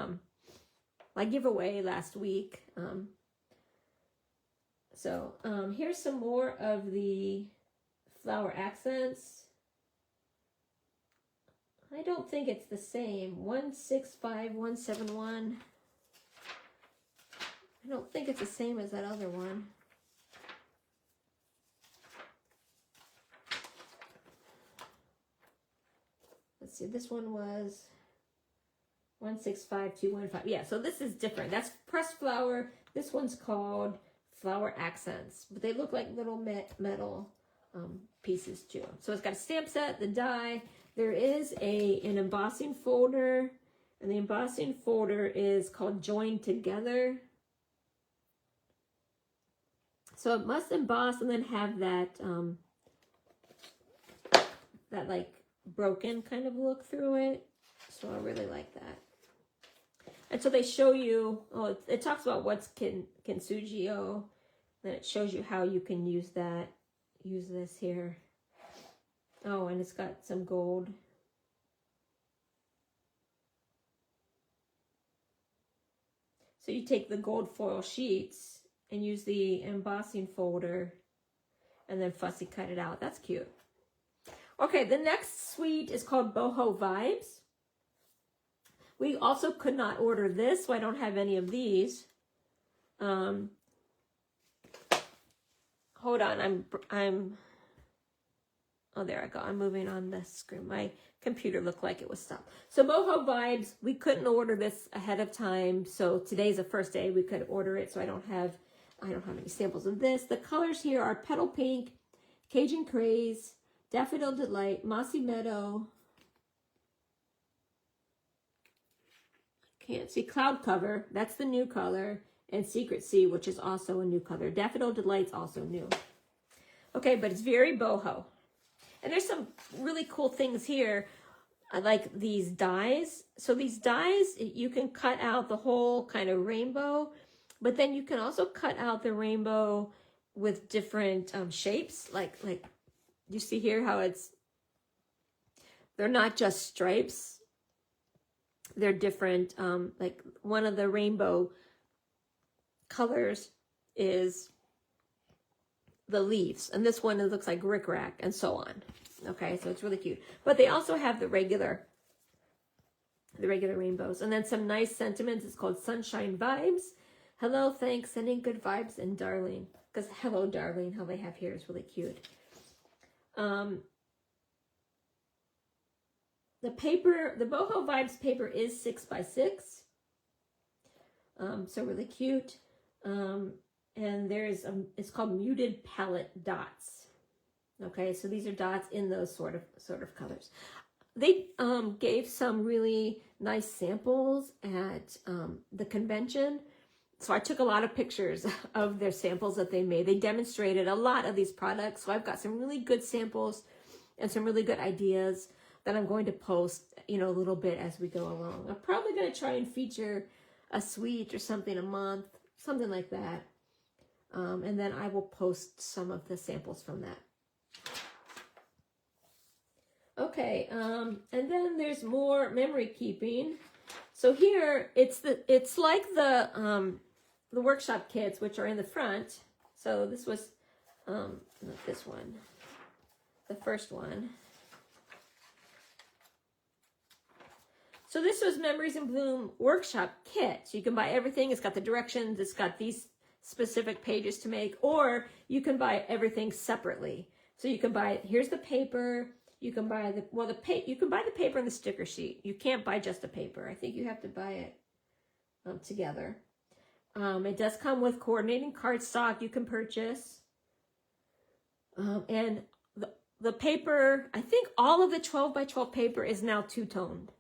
giveaway last week. So here's some more of the flower accents. I don't think it's the same. 165171. I don't think it's the same as that other one. Let's see, this one was 165215. Yeah, so this is different. That's pressed flower. This one's called Flower Accents, but they look like little metal pieces too. So it's got a stamp set, the die. There is an embossing folder, and the embossing folder is called Joined Together. So it must emboss and then have that that like broken kind of look through it. So I really like that. And so they show you, oh, it talks about what's Kintsugi-o. Then it shows you how you can use this here. Oh, and it's got some gold. So you take the gold foil sheets and use the embossing folder and then fussy cut it out. That's cute. Okay, the next suite is called Boho Vibes. We also could not order this, so I don't have any of these. Hold on, oh, there I go. I'm moving on the screen. My computer looked like it was stopped. So Boho Vibes, we couldn't order this ahead of time. So today's the first day we could order it. So I don't have any samples of this. The colors here are Petal Pink, Cajun Craze, Daffodil Delight, Mossy Meadow. Can't see Cloud Cover. That's the new color. And Secret Sea, which is also a new color. Daffodil Delight's also new. Okay, but it's very boho. And there's some really cool things here. I like these dies. So these dies, you can cut out the whole kind of rainbow, but then you can also cut out the rainbow with different shapes. Like you see here how they're not just stripes. They're different. Like one of the rainbow colors is the leaves, and this one, it looks like rickrack, and so on. Okay, so it's really cute. But they also have the regular rainbows, and then some nice sentiments. It's called Sunshine Vibes. Hello, thanks, sending good vibes, and darling, because hello, darling, how they have here is really cute. The paper, the Boho Vibes paper is 6x6. So really cute. And there's, it's called Muted Palette Dots. Okay, so these are dots in those sort of colors. They gave some really nice samples at the convention. So I took a lot of pictures of their samples that they made. They demonstrated a lot of these products. So I've got some really good samples and some really good ideas that I'm going to post, you know, a little bit as we go along. I'm probably going to try and feature a suite or something a month, something like that. And then I will post some of the samples from that. Okay, and then there's more memory keeping. So here it's like the workshop kits, which are in the front. So this was not this one, the first one. So this was Memories in Bloom workshop kit. So you can buy everything. It's got the directions. It's got these specific pages to make, or you can buy everything separately. So you can buy, here's the paper. You can buy you can buy the paper and the sticker sheet. You can't buy just the paper. I think you have to buy it together. It does come with coordinating cardstock you can purchase. And the paper, I think all of the 12 by 12 paper is now two-toned.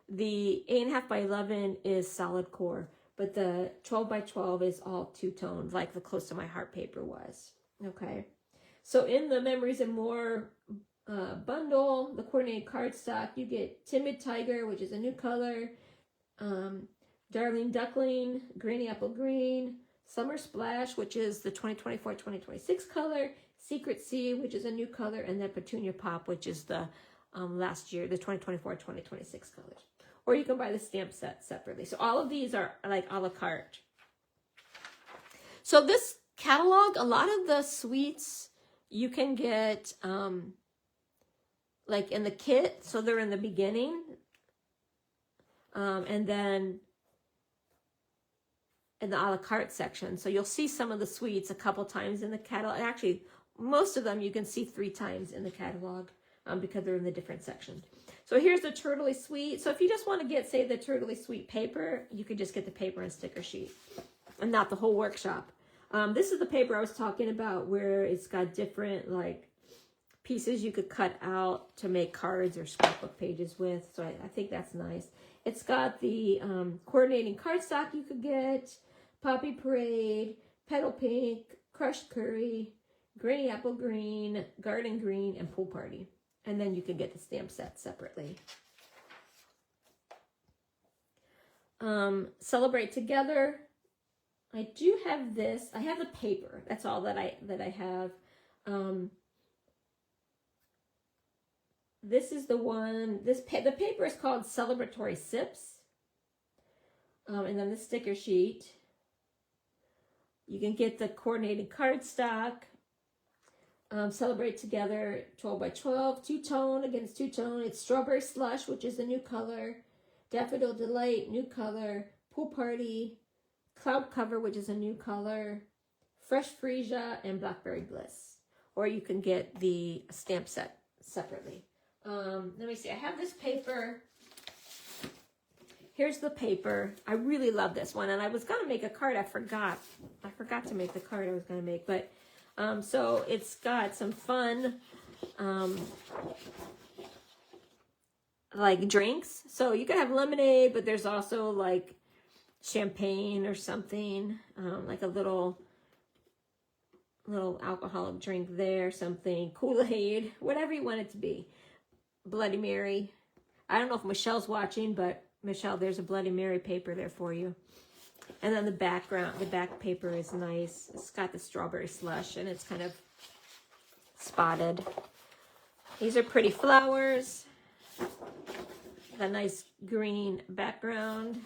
The 8.5 by 11 is solid core, but the 12 by 12 is all two-toned, like the Close to My Heart paper was. Okay. So in the Memories and More bundle, the coordinated cardstock, you get Timid Tiger, which is a new color, Darling Duckling, Granny Apple Green, Summer Splash, which is the 2024-2026 color, Secret Sea, which is a new color, and then Petunia Pop, which is the last year, the 2024-2026 colors. Or you can buy the stamp set separately. So all of these are like a la carte. So this catalog, a lot of the suites you can get like in the kit, so they're in the beginning, and then in the a la carte section. So you'll see some of the suites a couple times in the catalog. Actually, most of them you can see 3 times in the catalog because they're in the different sections. So here's the Turtley Suite. So if you just want to get, say, the Turtley Suite paper, you could just get the paper and sticker sheet and not the whole workshop. This is the paper I was talking about where it's got different like pieces you could cut out to make cards or scrapbook pages with. So I think that's nice. It's got the coordinating cardstock you could get, Poppy Parade, Petal Pink, Crushed Curry, Granny Apple Green, Garden Green, and Pool Party. And then you can get the stamp set separately. Celebrate Together. I do have this. I have the paper. That's all that I have. This is the one. The paper is called Celebratory Sips. And then the sticker sheet. You can get the coordinated cardstock. Celebrate Together 12 by 12, two-tone, again it's two-tone. It's Strawberry Slush, which is the new color, Daffodil Delight, new color, Pool Party, Cloud Cover, which is a new color, Fresh Freesia, and Blackberry Bliss. Or you can get the stamp set separately. Let me see, I have this paper. Here's the paper. I really love this one, and I was going to make a card. I forgot to make the card I was going to make, but so it's got some fun, like drinks. So you could have lemonade, but there's also like champagne or something, like a little alcoholic drink there, something, Kool-Aid, whatever you want it to be. Bloody Mary. I don't know if Michelle's watching, but Michelle, there's a Bloody Mary paper there for you. And then the back paper is nice. It's got the Strawberry Slush, and it's kind of spotted. These are pretty flowers. A nice green background.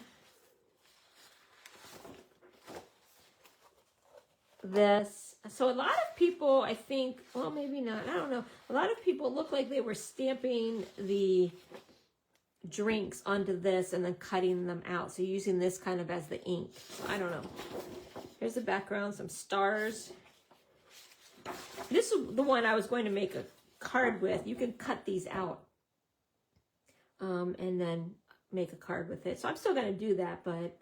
This. So a lot of people, I think, well, maybe not. I don't know. A lot of people look like they were stamping the drinks onto this and then cutting them out. So using this kind of as the ink. So I don't know. Here's the background, some stars. This is the one I was going to make a card with. You can cut these out and then make a card with it. So I'm still going to do that, but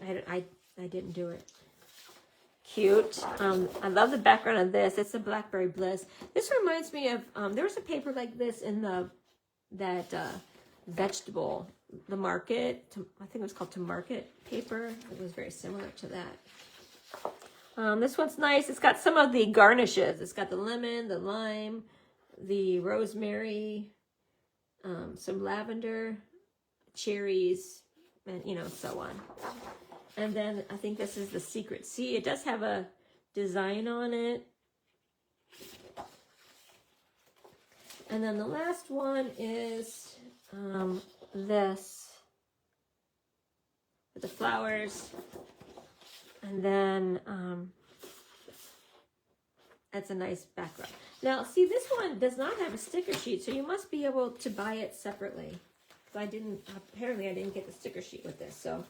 I didn't do it. Cute. I love the background of this. It's a Blackberry Bliss. This reminds me of, there was a paper like this in that vegetable, the market, I think it was called To Market paper. It was very similar to that. This one's nice. It's got some of the garnishes. It's got the lemon, the lime, the rosemary, some lavender, cherries, and so on. And then I think this is the secret. See, it does have a design on it. And then the last one is this with the flowers. And then that's a nice background. Now, see, this one does not have a sticker sheet, so you must be able to buy it separately. Apparently I didn't get the sticker sheet with this, so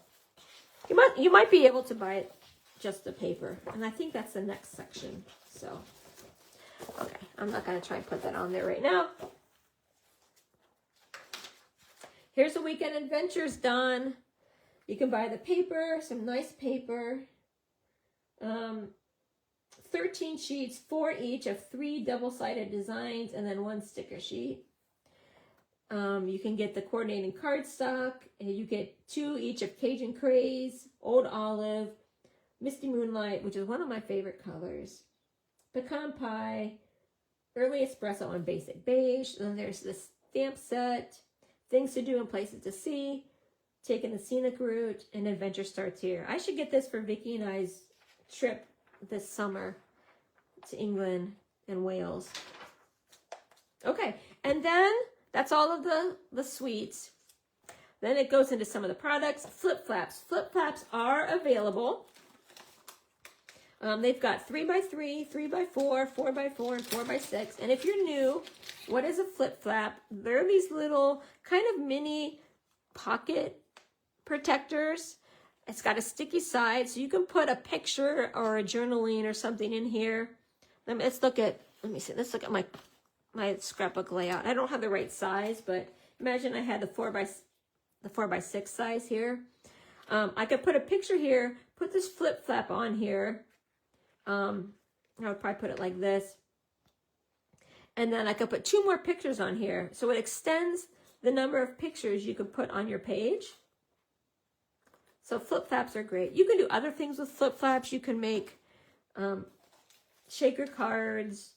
you might be able to buy it just the paper. And I think that's the next section. So, okay, I'm not going to try and put that on there right now. Here's the Weekend Adventures done. You can buy the paper, some nice paper. 13 sheets, 4 each of 3 double-sided designs, and then 1 sticker sheet. You can get the coordinating cardstock, and you get 2 each of Cajun Craze, Old Olive, Misty Moonlight, which is one of my favorite colors, Pecan Pie, Early Espresso, and Basic Beige. And then there's the stamp set, Things to Do and Places to See, Taking the Scenic Route, and Adventure Starts Here. I should get this for Vicki and I's trip this summer to England and Wales. Okay, and then that's all of the sweets. Then it goes into some of the products. Flip flaps. Flip flaps are available. They've got 3x3, 3x4, 4x4, and 4x6. And if you're new, what is a flip flap? They're these little kind of mini pocket protectors. It's got a sticky side, so you can put a picture or a journaling or something in here. Let's look at my scrapbook layout. I don't have the right size, but imagine I had the 4x6 size here. I could put a picture here, put this flip flap on here. I would probably put it like this. And then I could put 2 more pictures on here. So it extends the number of pictures you could put on your page. So flip flaps are great. You can do other things with flip flaps. You can make shaker cards.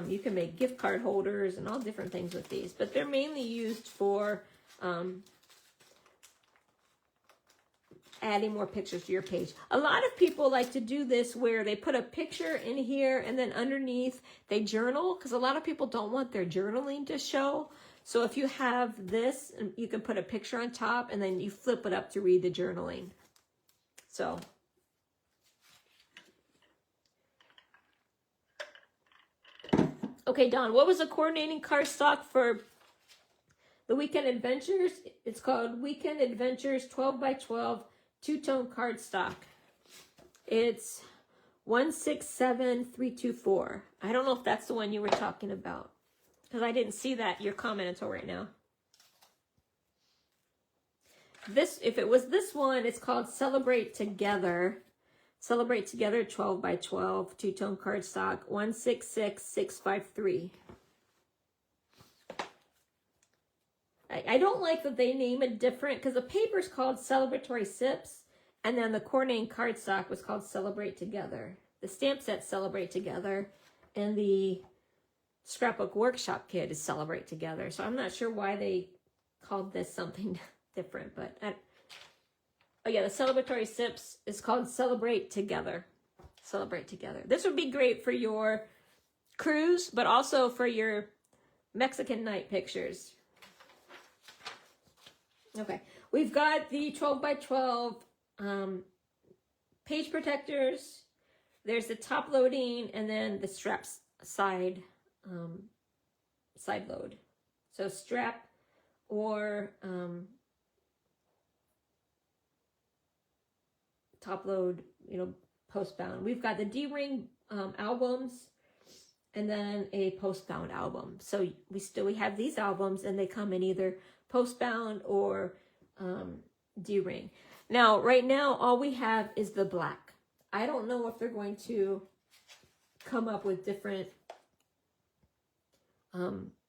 You can make gift card holders and all different things with these. But they're mainly used for adding more pictures to your page. A lot of people like to do this where they put a picture in here and then underneath they journal, because a lot of people don't want their journaling to show. So if you have this, you can put a picture on top and then you flip it up to read the journaling. So, okay, Dawn, what was the coordinating cardstock for the Weekend Adventures? It's called Weekend Adventures 12x12 two-tone cardstock. It's 167324. I don't know if that's the one you were talking about, because I didn't see that your comment until right now. If it was this one, it's called Celebrate Together. Celebrate Together 12x12 two-tone cardstock 166653. I don't like that they name it different, because the paper's called Celebratory Sips, and then the coordinating cardstock was called Celebrate Together. The stamp set Celebrate Together, and the scrapbook workshop kit is Celebrate Together. So I'm not sure why they called this something different, but oh yeah, the Celebratory Sips is called Celebrate Together. Celebrate Together. This would be great for your cruise, but also for your Mexican night pictures. Okay, we've got the 12x12 page protectors. There's the top loading, and then the straps side load. So strap or top load, post bound. We've got the D-ring albums, and then a post bound album. So we have these albums, and they come in either post bound or D-ring. Now, right now, all we have is the black. I don't know if they're going to come up with different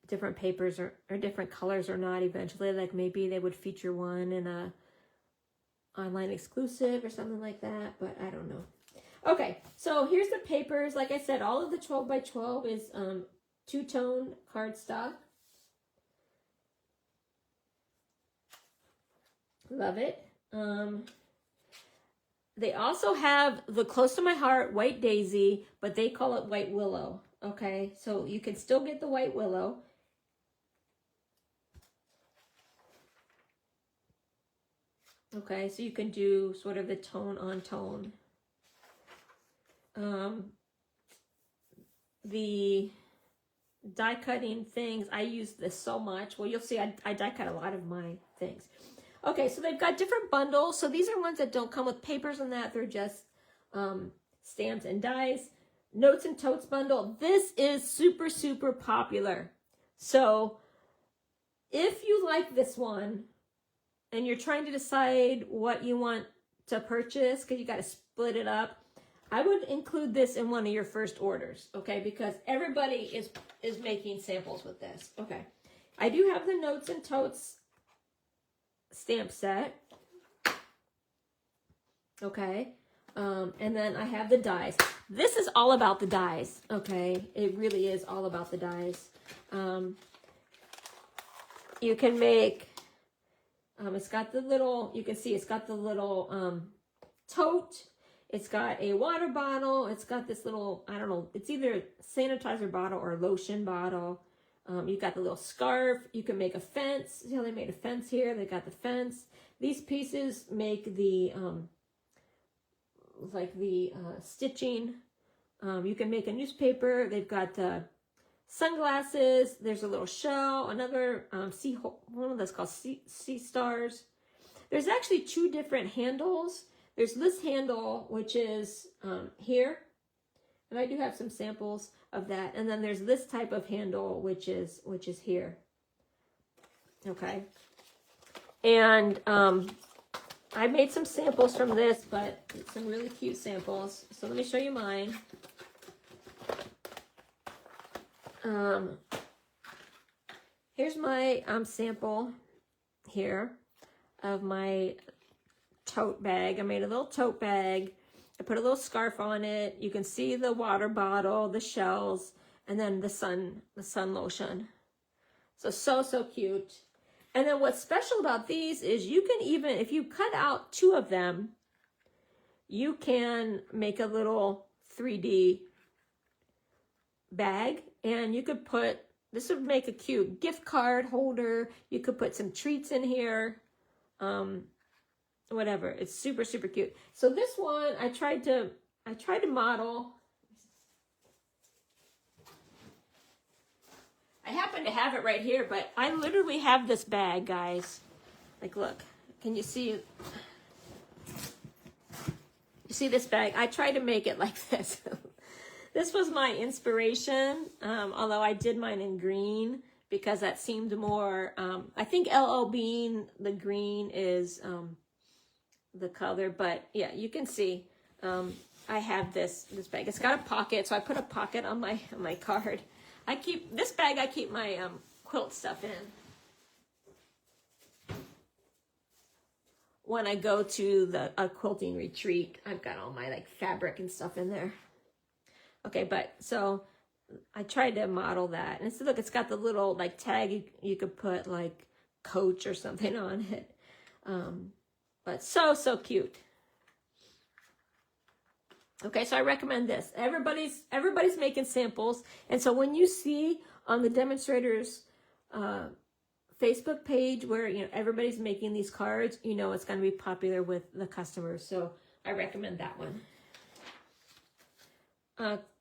different papers or different colors or not eventually. Like maybe they would feature one in a online exclusive or something like that, but I don't know. Okay, so here's the papers. Like I said, all of the 12 by 12 is two-tone cardstock. Love it. They also have the close to my heart white daisy, but they call it white willow. Okay, so you can still get the white willow. Okay, so you can do sort of the tone on tone. The die cutting things, I use this so much. Well, you'll see I die cut a lot of my things. Okay, so they've got different bundles. So these are ones that don't come with papers and that. They're just stamps and dies. Notes and Totes bundle. This is super, super popular. So if you like this one and you're trying to decide what you want to purchase, because you got to split it up, I would include this in one of your first orders, okay? Because everybody is making samples with this. Okay. I do have the Notes and Totes stamp set. Okay. And then I have the dies. This is all about the dies, okay? It really is all about the dies. You can make, it's got the little, you can see it's got the little tote. It's got a water bottle. It's got this little, I don't know, it's either sanitizer bottle or lotion bottle. You've got the little scarf. You can make a fence. See how they made a fence here? They got the fence. These pieces make the, stitching. You can make a newspaper. They've got the sunglasses. There's a little shell. Another one of those called sea stars. There's actually two different handles. There's this handle, which is here. And I do have some samples of that. And then there's this type of handle, which is here. Okay. And I made some samples from this, but some really cute samples. So let me show you mine. Here's my sample here of my tote bag. I made a little tote bag. I put a little scarf on it. You can see the water bottle, the shells, and then the sun lotion. So cute. And then what's special about these is you can even, if you cut out two of them, you can make a little 3D bag, and you could put, this would make a cute gift card holder. You could put some treats in here. Whatever. It's super, super cute. So this one, I tried to model. I happen to have it right here, but I literally have this bag, guys. Like, look, can you see? You see this bag? I tried to make it like this. This was my inspiration, although I did mine in green because that seemed more, I think LO Bean, the green is the color, but yeah, you can see I have this bag. It's got a pocket, so I put a pocket on my card. I keep this bag. I keep my quilt stuff in when I go to a quilting retreat. I've got all my like fabric and stuff in there. Okay, but so I tried to model that, and so look, it's got the little like tag you could put like Coach or something on it. But so cute. Okay, so I recommend this. Everybody's making samples, and so when you see on the demonstrators Facebook page where everybody's making these cards, it's going to be popular with the customers. So I recommend that one.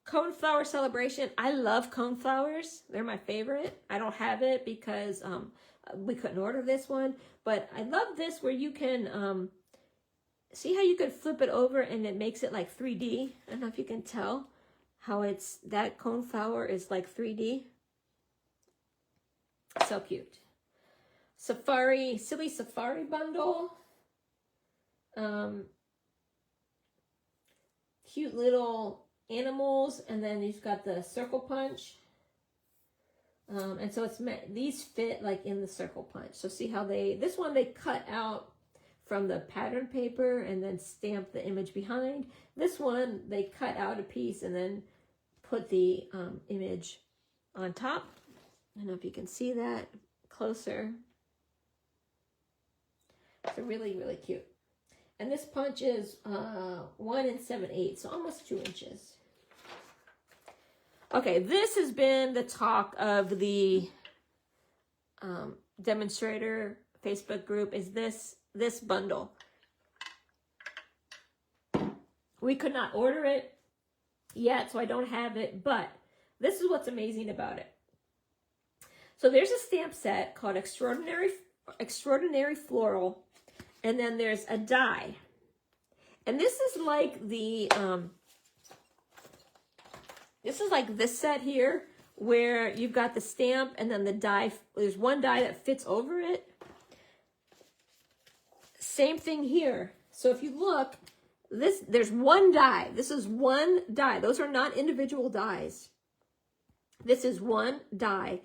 Coneflower celebration. I love coneflowers. They're my favorite. I don't have it because we couldn't order this one, but I love this where you can see how you could flip it over and it makes it like 3D. I don't know if you can tell how that coneflower is like 3D. So cute. Silly Safari bundle. cute little animals, and then you've got the circle punch. And so it's meant, these fit like in the circle punch. So see how this one they cut out from the pattern paper and then stamp the image behind. This one they cut out a piece and then put the image on top. I don't know if you can see that closer. It's really, really cute. And this punch is 1 7/8, so almost 2 inches. Okay, this has been the talk of the demonstrator Facebook group, is this bundle. We could not order it yet, so I don't have it, but this is what's amazing about it. So there's a stamp set called Extraordinary Floral, and then there's a die. And this is like the, this is like this set here, where you've got the stamp and then the die. There's one die that fits over it. Same thing here. So if you look, there's one die. This is one die. Those are not individual dies. This is one die.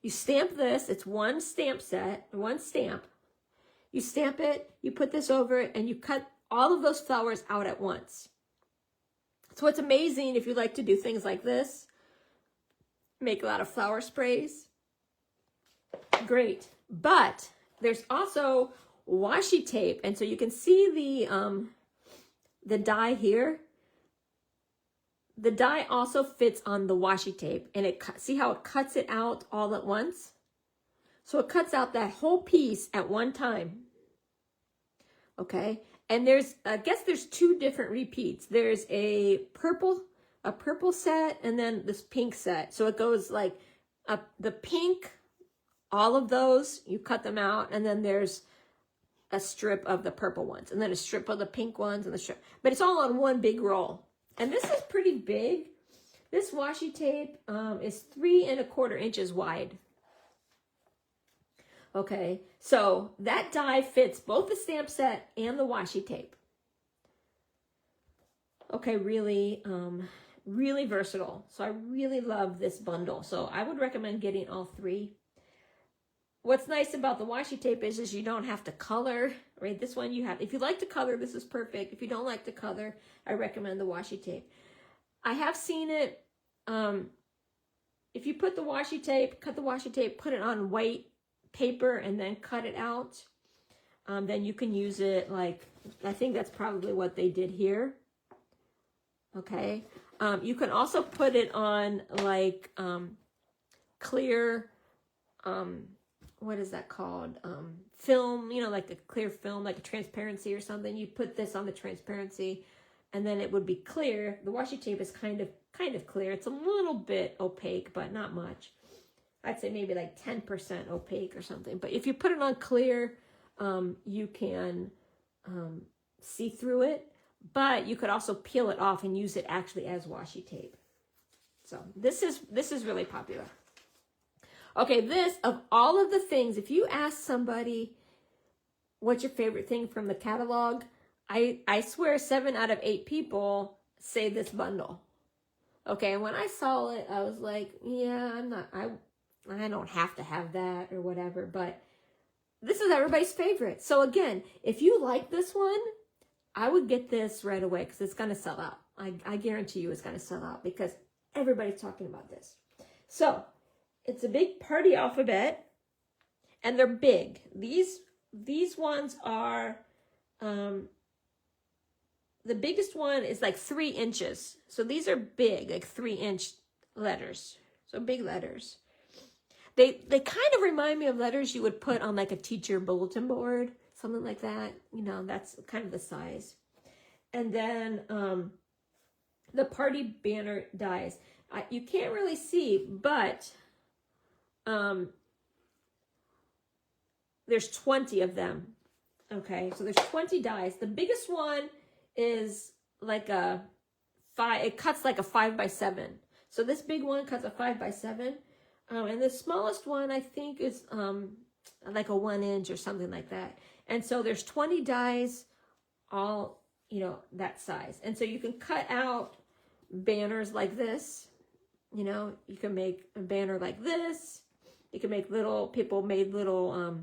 You stamp this. It's one stamp set, one stamp. You stamp it, you put this over it, and you cut all of those flowers out at once. So it's amazing if you like to do things like this. Make a lot of flower sprays. Great. But there's also washi tape. And so you can see the die here. The die also fits on the washi tape. And see how it cuts it out all at once? So it cuts out that whole piece at one time. Okay. And I guess there's 2 different repeats. There's a purple set, and then this pink set. So it goes like the pink, all of those, you cut them out, and then there's a strip of the purple ones, and then a strip of the pink ones, and the strip. But it's all on one big roll. And this is pretty big. This washi tape is 3 1/4 inches wide. Okay, so that die fits both the stamp set and the washi tape. Okay, really, really versatile. So I really love this bundle. So I would recommend getting all 3. What's nice about the washi tape is you don't have to color, right? This one you have, if you like to color, this is perfect. If you don't like to color, I recommend the washi tape. I have seen it, if you put the washi tape, cut the washi tape, put it on white paper and then cut it out, then you can use it like, I think that's probably what they did here. Okay. You can also put it on like clear, what is that called? Film, you know, like a clear film, like a transparency or something. You put this on the transparency and then it would be clear. The washi tape is kind of clear. It's a little bit opaque, but not much. I'd say maybe like 10% opaque or something. But if you put it on clear, you can see through it. But you could also peel it off and use it actually as washi tape. So this is really popular. Okay, of all of the things, if you ask somebody what's your favorite thing from the catalog, I swear 7 out of 8 people say this bundle. Okay, and when I saw it, I was like, yeah, I don't have to have that or whatever, but this is everybody's favorite. So again, if you like this one, I would get this right away because it's going to sell out. I guarantee you it's going to sell out because everybody's talking about this. So it's a big party alphabet and they're big. These ones are, the biggest one is like 3 inches. So these are big, like 3-inch letters. So big letters. They kind of remind me of letters you would put on like a teacher bulletin board, something like that. You know, that's kind of the size. And then the party banner dies. You can't really see, but there's 20 of them. Okay, so there's 20 dies. The biggest one is like it cuts like a 5x7. So this big one cuts a 5x7. And the smallest one, I think, is like a 1 inch or something like that. And so there's 20 dies all, you know, that size. And so you can cut out banners like this. You know, you can make a banner like this. You can make little, people made little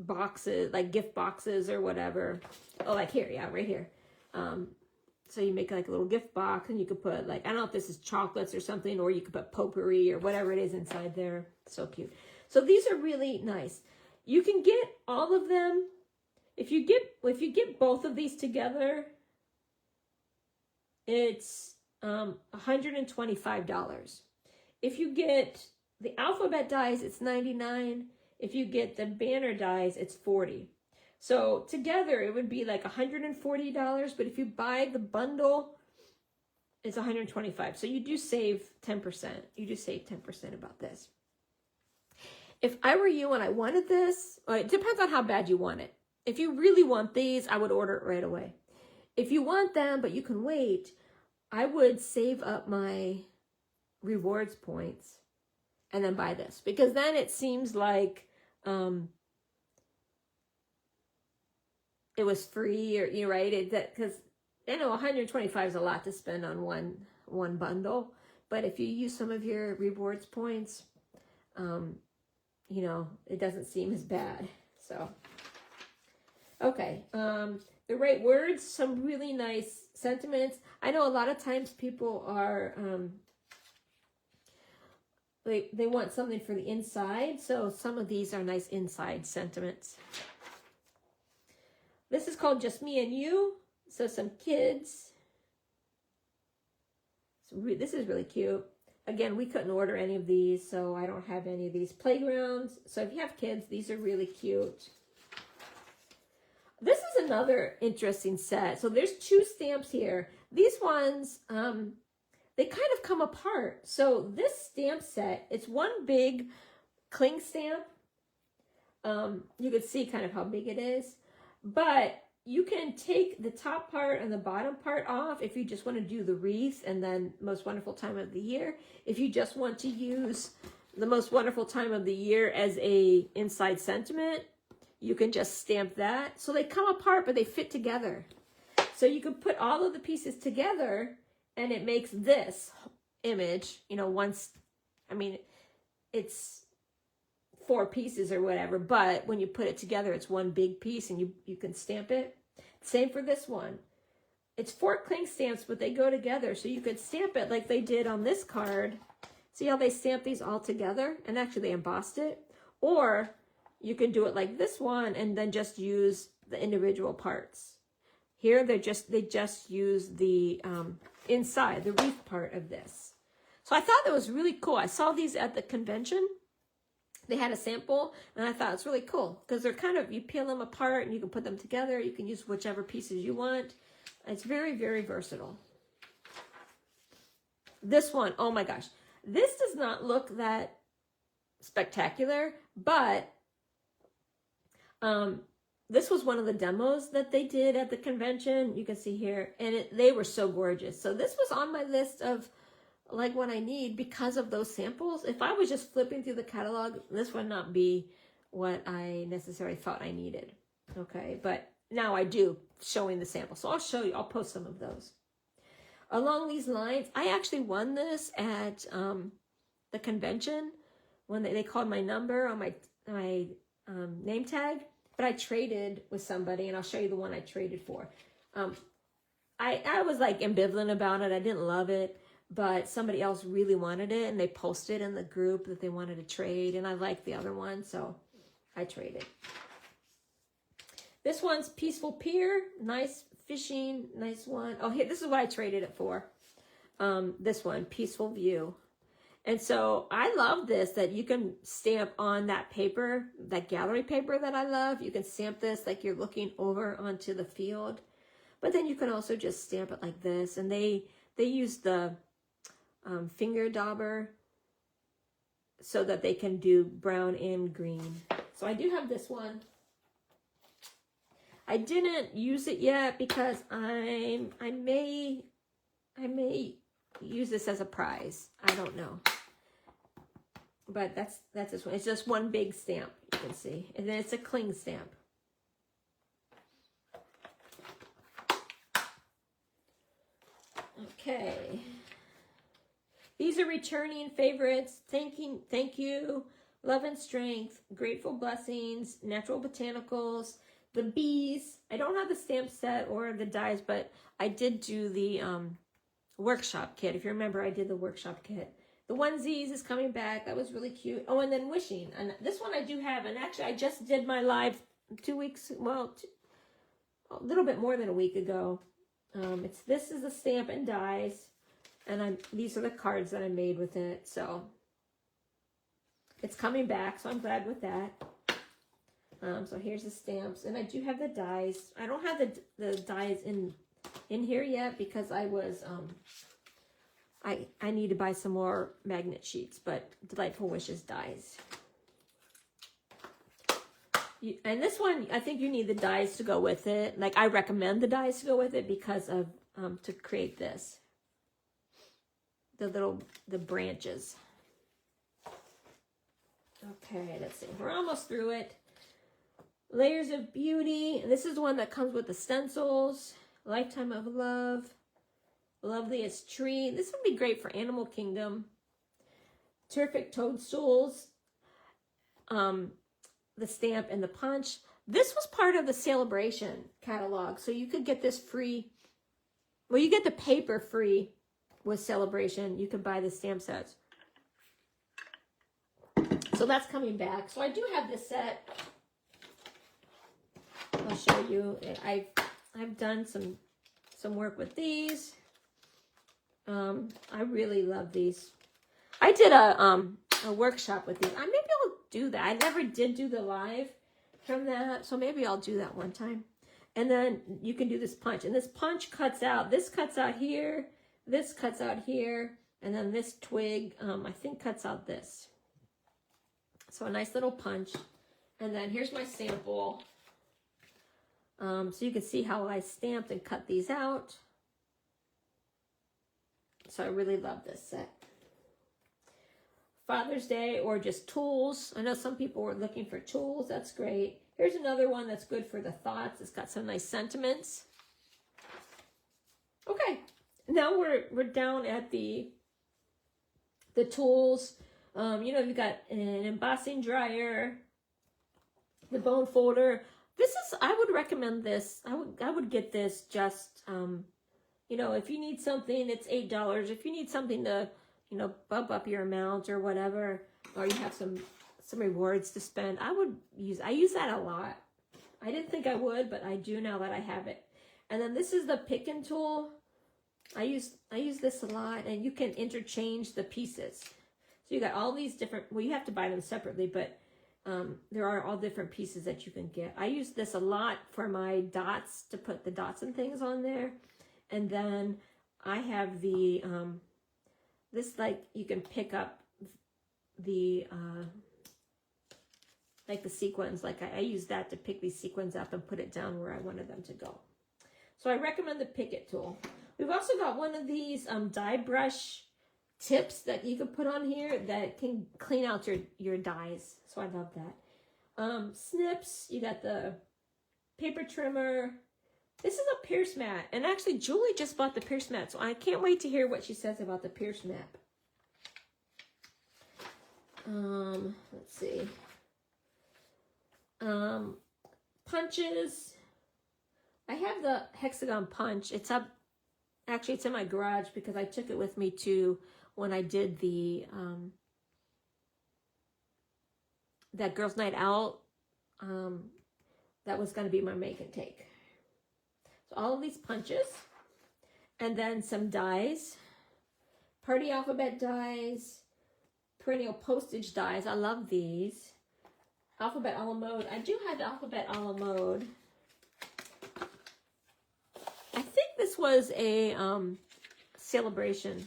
boxes, like gift boxes or whatever. Oh, like here, yeah, right here. So you make like a little gift box, and you could put like, I don't know if this is chocolates or something, or you could put potpourri or whatever it is inside there. So cute. So these are really nice. You can get all of them. If you get both of these together, it's $125. If you get the alphabet dies, it's $99. If you get the banner dies, it's $40. So together it would be like $140, but if you buy the bundle, it's $125. So you do save 10%. You do save 10% about this. If I were you and I wanted this, it depends on how bad you want it. If you really want these, I would order it right away. If you want them, but you can wait, I would save up my rewards points and then buy this, because then it seems like it was free, or you're right, because I know 125 is a lot to spend on one bundle, but if you use some of your rewards points, you know, it doesn't seem as bad. So okay, the right words, some really nice sentiments. I know a lot of times people are they want something for the inside, so some of these are nice inside sentiments. This is called Just Me and You. So some kids. This is really cute. Again, we couldn't order any of these, so I don't have any of these. Playgrounds. So if you have kids, these are really cute. This is another interesting set. So there's 2 stamps here. These ones, they kind of come apart. So this stamp set, it's one big cling stamp. You can see kind of how big it is. But you can take the top part and the bottom part off if you just want to do the wreath and then Most Wonderful Time of the Year. If you just want to use the Most Wonderful Time of the Year as a inside sentiment, you can just stamp that. So they come apart, but they fit together. So you can put all of the pieces together and it makes this image, you know, it's 4 pieces or whatever, but when you put it together, it's one big piece, and you can stamp it. Same for this one. It's 4 cling stamps, but they go together, so you could stamp it like they did on this card. See how they stamped these all together, and actually they embossed it? Or you can do it like this one and then just use the individual parts. Here they just use the inside, the wreath part of this. So I thought that was really cool. I saw these at the convention. They had a sample, and I thought it's really cool because they're kind of, you peel them apart and you can put them together. You can use whichever pieces you want. It's very, very versatile. This one, oh my gosh. This does not look that spectacular, but this was one of the demos that they did at the convention. You can see here, and they were so gorgeous. So this was on my list of like what I need because of those samples. If I was just flipping through the catalog, this would not be what I necessarily thought I needed. Okay, but now I do, showing the sample. So I'll show you, I'll post some of those. Along these lines, I actually won this at the convention when they called my number on my name tag, but I traded with somebody, and I'll show you the one I traded for. I was like ambivalent about it. I didn't love it. But somebody else really wanted it, and they posted in the group that they wanted to trade, and I liked the other one, so I traded. This one's Peaceful Pier, nice fishing, nice one. Oh, here, this is what I traded it for. This one, Peaceful View. And so I love this, that you can stamp on that paper, that gallery paper that I love. You can stamp this like you're looking over onto the field, but then you can also just stamp it like this, and they use the finger dauber so that they can do brown and green. So I do have this one. I didn't use it yet because I may use this as a prize. I don't know. But that's this one. It's just one big stamp. can see. And then it's a cling stamp. Okay. These are returning favorites. Thank you. Love and strength. Grateful blessings. Natural botanicals. The bees. I don't have the stamp set or the dies, but I did do the workshop kit. If you remember, I did the workshop kit. The onesies is coming back. That was really cute. Oh, and then wishing. And this one I do have. And actually, I just did my live 2 weeks, well, a little bit more than a week ago. This is the stamp and dies. And these are the cards that I made with it. So it's coming back. So I'm glad with that. So here's the stamps. And I do have the dies. I don't have the dies in here yet because I was... I need to buy some more magnet sheets, but Delightful Wishes dies. And this one, I think you need the dies to go with it. Like, I recommend the dies to go with it because of, to create this. The branches. Okay, let's see. We're almost through it. Layers of Beauty. And this is one that comes with the stencils. Lifetime of Love. Loveliest Tree. This would be great for Animal Kingdom. Terrific Toadstools. The stamp and the punch. This was part of the Celebration catalog. So you could get this free. Well, you get the paper free with Celebration. You could buy the stamp sets. So that's coming back. So I do have this set. I'll show you. I've done some work with these. I really love these. I did a workshop with these. Maybe I'll do that. I never did do the live from that, so maybe I'll do that one time. And then you can do this punch, and this punch cuts out. This cuts out here. This cuts out here, and then this twig, I think, cuts out this. So a nice little punch. And then here's my sample. So you can see how I stamped and cut these out. So I really love this set. Father's Day or just tools. I know some people were looking for tools. That's great. Here's another one that's good for the thoughts. It's got some nice sentiments. Okay. Now we're down at the tools. You know, you've got an embossing dryer, the bone folder. This is, I would recommend this. I would get this just, you know, if you need something, it's $8. If you need something to, you know, bump up your amount or whatever, or you have some rewards to spend, I use that a lot. I didn't think I would, but I do now that I have it. And then this is the picking tool. I use this a lot, and you can interchange the pieces. So you got all these different, well, you have to buy them separately, but there are all different pieces that you can get. I use this a lot for my dots, to put the dots and things on there. And then I have the, this, like, you can pick up the, like the sequins. Like I use that to pick these sequins up and put it down where I wanted them to go. So I recommend the Pick It tool. We've also got one of these die brush tips that you can put on here that can clean out your dies. So I love that. Snips, you got the paper trimmer. This is a Pierce mat. And actually, Julie just bought the Pierce mat, so I can't wait to hear what she says about the Pierce mat. Let's see. Punches. I have the hexagon punch. It's up, actually it's in my garage because I took it with me to when I did the, that girls' night out. That was going to be my make and take. So all of these punches, and then some dies, party alphabet dies, perennial postage dies. I love these. Alphabet a la mode. I do have the alphabet a la mode. I think this was a celebration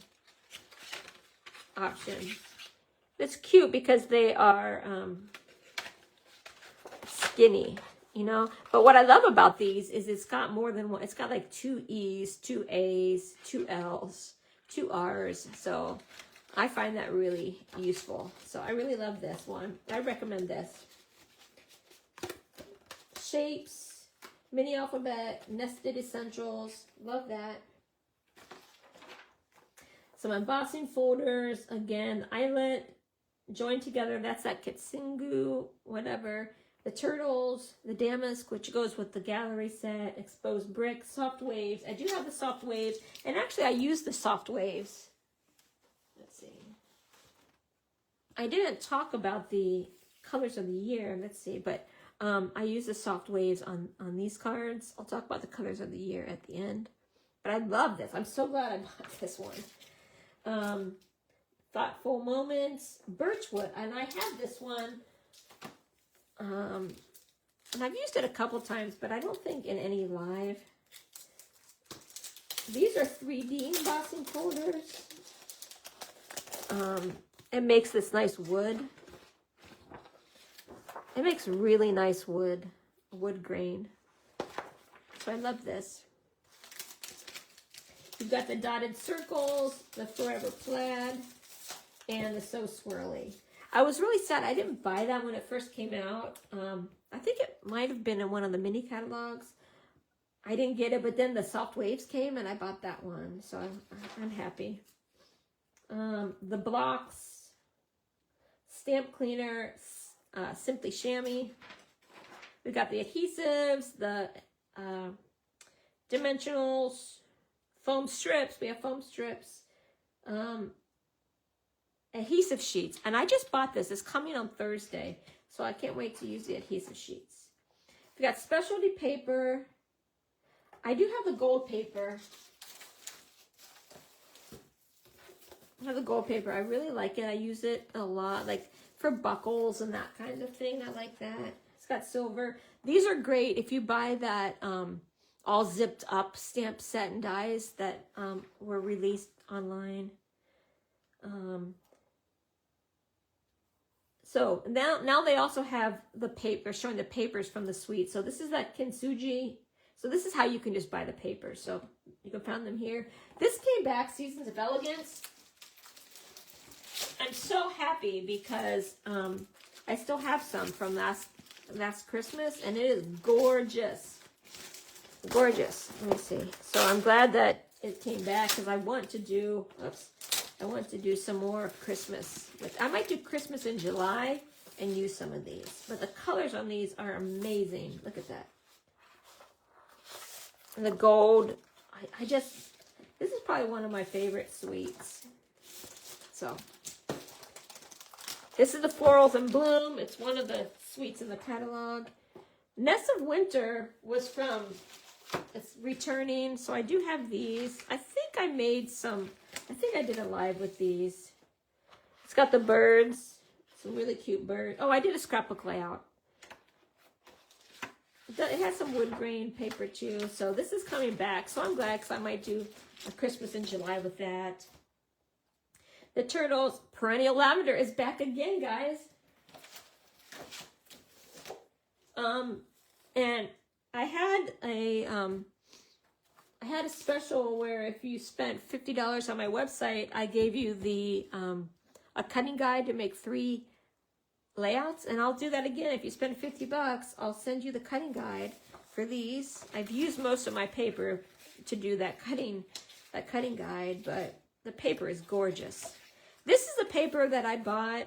option. It's cute because they are skinny, you know. But what I love about these is it's got more than one. It's got like 2 E's, 2 A's, 2 L's, 2 R's. So I find that really useful. So I really love this one. I recommend this. shapes, mini alphabet, nested essentials. Love that. Some embossing folders. Again, eyelet, joined together. That's that Kitsingu, whatever. The turtles, the damask, which goes with the gallery set, exposed bricks, soft waves. I do have the soft waves, and actually I use the soft waves. Let's see. I didn't talk about the colors of the year. Let's see, but I use the soft waves on these cards. I'll talk about the colors of the year at the end. But I love this. I'm so glad I bought this one. Thoughtful Moments, Birchwood, and I have this one. And I've used it a couple times, but I don't think in any live. These are 3D embossing folders. It makes this nice wood. It makes really nice wood grain. So I love this. You've got the dotted circles, the Forever Plaid, and the So Swirly. I was really sad I didn't buy that when it first came out. I think it might have been in one of the mini catalogs. I didn't get it, but then the soft waves came and I bought that one. So I'm happy. The blocks, stamp cleaner, Simply Chamois. We got the adhesives, the dimensionals, foam strips. We have foam strips. Adhesive sheets, and I just bought this. It's coming on Thursday, so I can't wait to use the adhesive sheets. We got specialty paper. I do have the gold paper. I have the gold paper. I really like it. I use it a lot, like for buckles and that kind of thing. I like that. It's got silver. These are great if you buy that all zipped up stamp set and dies that were released online. So now they also have the paper, showing the papers from the suite. So this is that Kintsugi. So this is how you can just buy the papers. So you can find them here. This came back, Seasons of Elegance. I'm so happy because I still have some from last Christmas, and it is gorgeous. Gorgeous. Let me see. So I'm glad that it came back because I want to do, I want to do some more Christmas. I might do Christmas in July and use some of these. But the colors on these are amazing. Look at that. And the gold. This is probably one of my favorite suites. So, this is the Florals in Bloom. It's one of the suites in the catalog. Nest of Winter was from, it's returning. So I do have these. I think I made some, I think I did a live with these. It's got the birds, some really cute birds. Oh, I did a scrapbook layout. It has some wood grain paper too. So this is coming back. So I'm glad because I might do a Christmas in July with that. The Turtles Perennial Lavender is back again, guys. And I had a special where if you spent $50 on my website, I gave you the a cutting guide to make 3 layouts, and I'll do that again. If you spend $50, I'll send you the cutting guide for these. I've used most of my paper to do that cutting guide, but the paper is gorgeous. This is the paper that I bought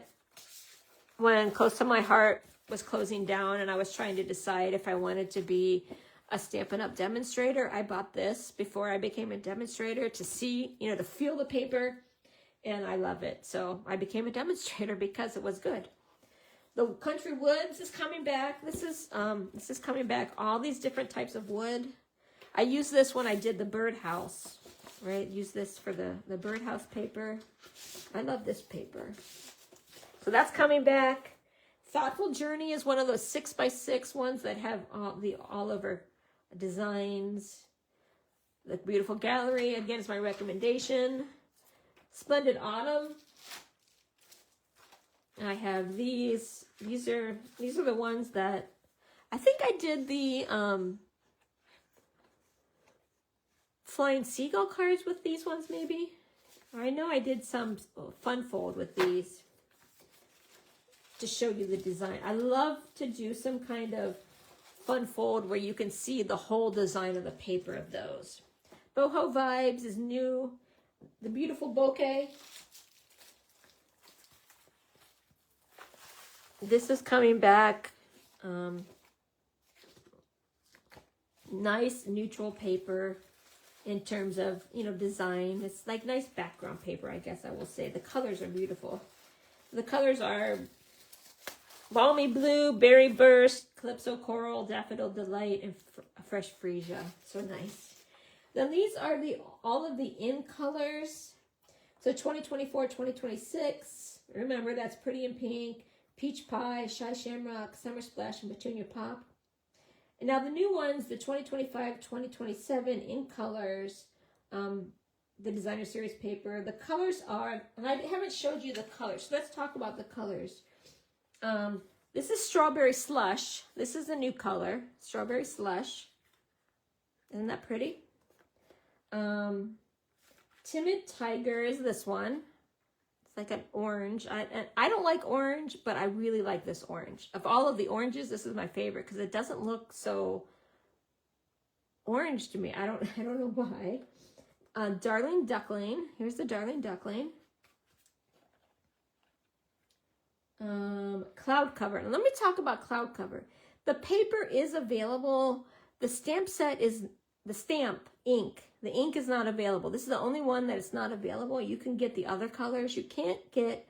when Close to My Heart was closing down and I was trying to decide if I wanted to be a Stampin' Up! Demonstrator. I bought this before I became a demonstrator to see, to feel the paper, and I love it. So I became a demonstrator because it was good. The Country Woods is coming back. This is coming back. All these different types of wood. I used this when I did the birdhouse, right? Use this for the birdhouse paper. I love this paper. So that's coming back. Thoughtful Journey is one of those 6x6 ones that have all over designs. The Beautiful Gallery, again, is my recommendation. Splendid Autumn. I have these. These are the ones that I think I did the Flying Seagull cards with these ones, maybe. I know I did some fun fold with these to show you the design. I love to do some kind of fun fold where you can see the whole design of the paper of those. Boho Vibes is new. The beautiful bouquet. This is coming back. Nice neutral paper in terms of, you know, design. It's like nice background paper, I guess I will say. The colors are beautiful. The colors are Balmy Blue, Berry Burst, Calypso Coral, Daffodil Delight, and Fresh Freesia. So nice. Then these are all of the in colors. So 2024, 2026. Remember, that's Pretty in Pink, Peach Pie, Shy Shamrock, Summer Splash, and Petunia Pop. And now the new ones, the 2025, 2027 in colors, the designer series paper. The colors are, and I haven't showed you the colors, so let's talk about the colors. This is Strawberry Slush. This is a new color, Strawberry Slush. Isn't that pretty? Timid Tiger is this one. It's like an orange. I don't like orange, but I really like this orange. Of all of the oranges, this is my favorite because it doesn't look so orange to me. I don't know why. Darling Duckling. Here's the Darling Duckling. Cloud Cover. Now, let me talk about Cloud Cover. The paper is available. The stamp set is the stamp ink. The ink is not available. This is the only one that is not available. You can get the other colors. You can't get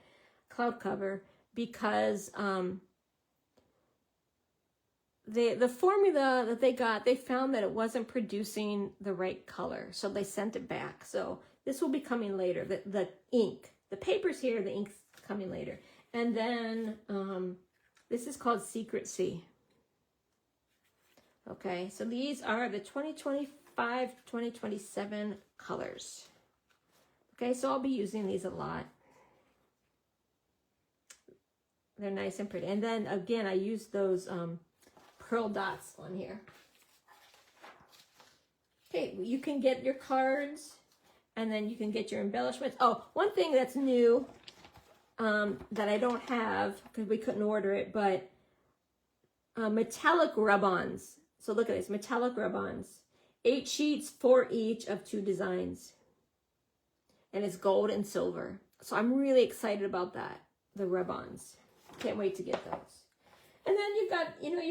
Cloud Cover because the formula that they got, they found that it wasn't producing the right color. So they sent it back. So this will be coming later. The ink. The paper's here. The ink's coming later. And then this is called Secrecy. Okay, so these are the 2025, 2027 colors. Okay, so I'll be using these a lot. They're nice and pretty. And then again, I use those pearl dots on here. Okay, you can get your cards and then you can get your embellishments. Oh, one thing that's new that I don't have because we couldn't order it, but metallic rub-ons. So look at this, metallic rub-ons. 8 sheets, 4 each of 2 designs. And it's gold and silver. So I'm really excited about that, the rub-ons. Can't wait to get those. And then you've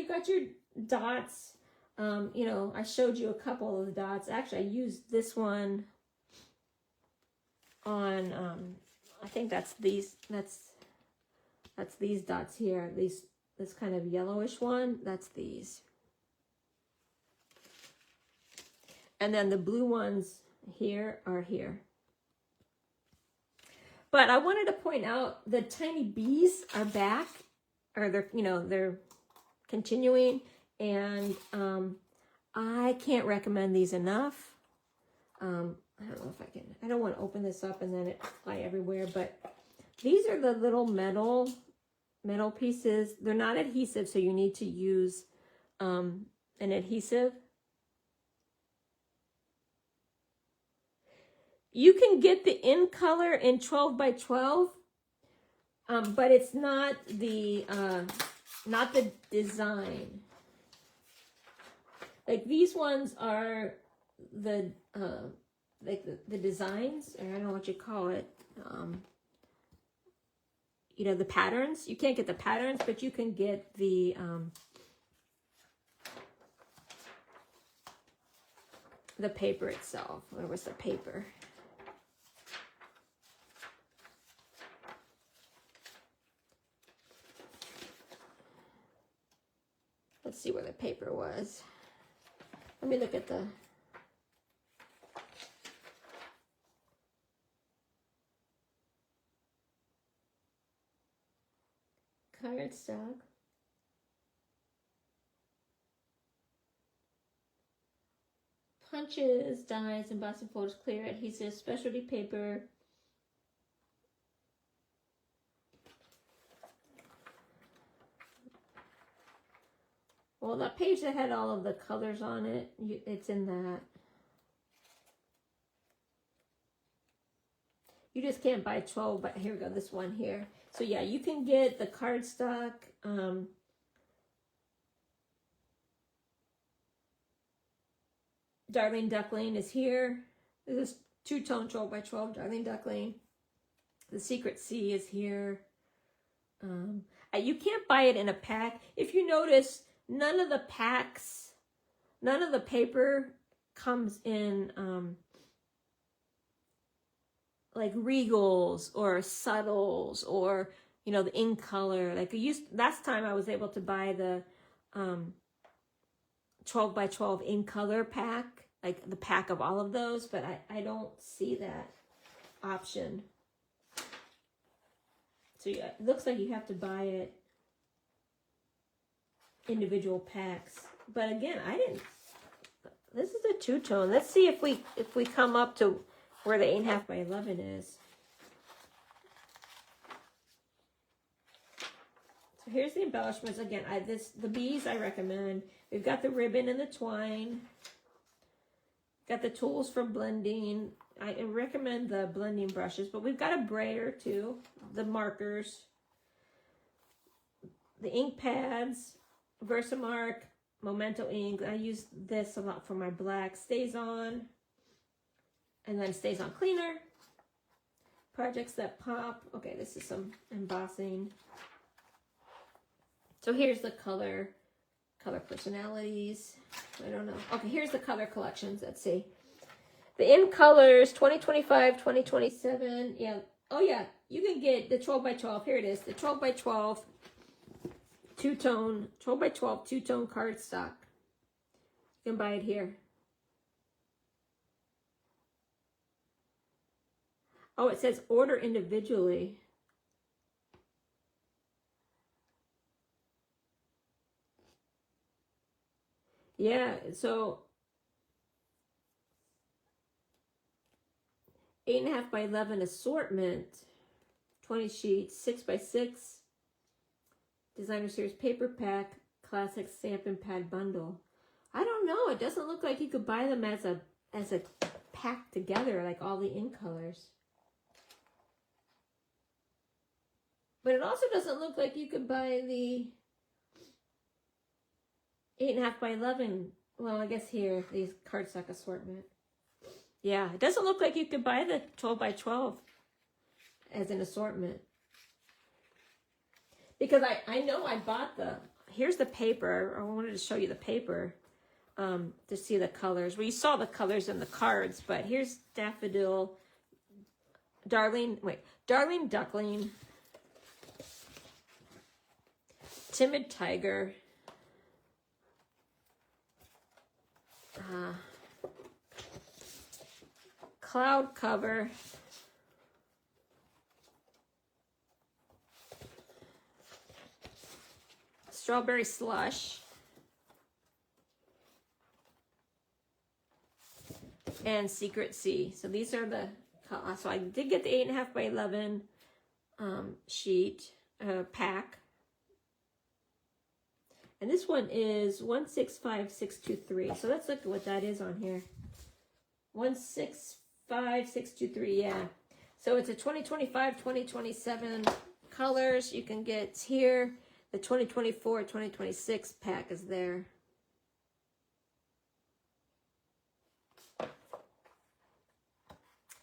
got your dots. I showed you a couple of the dots. Actually, I used this one on, I think that's these dots here. This kind of yellowish one, that's these. And then the blue ones here are here. But I wanted to point out the tiny bees are back, or they're continuing, and I can't recommend these enough. I don't know if I can. I don't want to open this up and then it fly everywhere, but these are the little metal pieces. They're not adhesive, so you need to use an adhesive. You can get the in color in 12 by 12, but it's not the design. Like these ones are the designs, or I don't know what you call it. The patterns. You can't get the patterns, but you can get the paper itself. Where was the paper? Let's see where the paper was. Let me look at the... cardstock. Punches, dies, embossing folders, clear adhesive, specialty paper. Well, that page that had all of the colors on it, it's in that. You just can't buy 12, but here we go, this one here. So yeah, you can get the cardstock. Darling Duckling is here. This is two-tone 12 by 12 Darling Duckling. The Secret Sea is here. You can't buy it in a pack. If you notice, none of the packs, none of the paper comes in like regals or subtles or, you know, the in color. Like last time I was able to buy the 12 by 12 in color pack, like the pack of all of those, but I don't see that option. So yeah, it looks like you have to buy it individual packs. But again, this is a two-tone. Let's see if we come up to where the 8.5 by 11 is. So here's the embellishments. Again, the bees I recommend. We've got the ribbon and the twine. Got the tools for blending. I recommend the blending brushes, but we've got a brayer too. The markers. The ink pads. Versamark. Memento ink. I use this a lot for my black. Stays on. And then stays on cleaner. Projects that pop. Okay, this is some embossing. So here's the color personalities. I don't know. Okay, here's the color collections. Let's see. The in colors 2025, 2027. Yeah. Oh yeah, you can get the 12 by 12. Here it is. The 12 by 12 two-tone, 12 by 12 two-tone cardstock. You can buy it here. Oh, it says order individually. Yeah, so 8.5 by 11 assortment, 20 sheets, 6 by 6 designer series paper pack, classic Stampin' Pad bundle. I don't know. It doesn't look like you could buy them as a pack together, like all the in colors. But it also doesn't look like you could buy the 8.5 by 11. Well, I guess here, these cardstock assortment. Yeah, it doesn't look like you could buy the 12 by 12 as an assortment. Because I know I bought here's the paper. I wanted to show you the paper to see the colors. Well, you saw the colors in the cards, but here's Daffodil, Darling Duckling, Timid Tiger, Cloud Cover, Strawberry Slush, and Secret Sea. So these are the, so I did get the 8.5 by 11 sheet pack. And this one is 165623. So let's look at what that is on here. 165623, yeah. So it's a 2025, 2027 colors you can get here. The 2024, 2026 pack is there.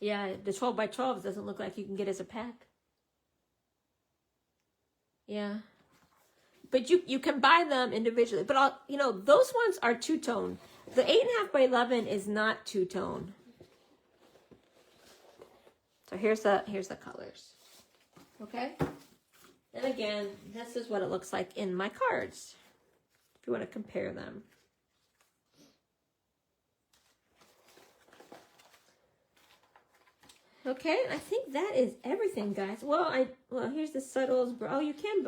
Yeah, the 12 by 12 doesn't look like you can get as a pack. Yeah. But you can buy them individually. But you know, those ones are two-tone. The 8.5 by 11 is not two-tone. So here's the colors. Okay? And again, this is what it looks like in my cards, if you want to compare them. Okay, I think that is everything, guys. Well, here's the subtles. Oh, you can.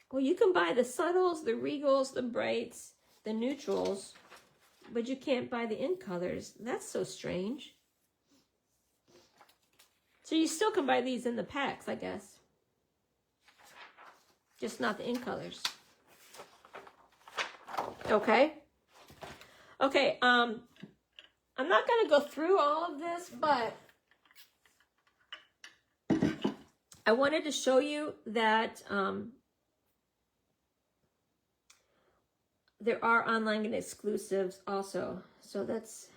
Well, you can buy the subtles, the regals, the brights, the neutrals, but you can't buy the in colors. That's so strange. So you still can buy these in the packs, I guess. Just not the in colors. Okay. Okay, I'm not going to go through all of this, but I wanted to show you that there are online exclusives also. So that's,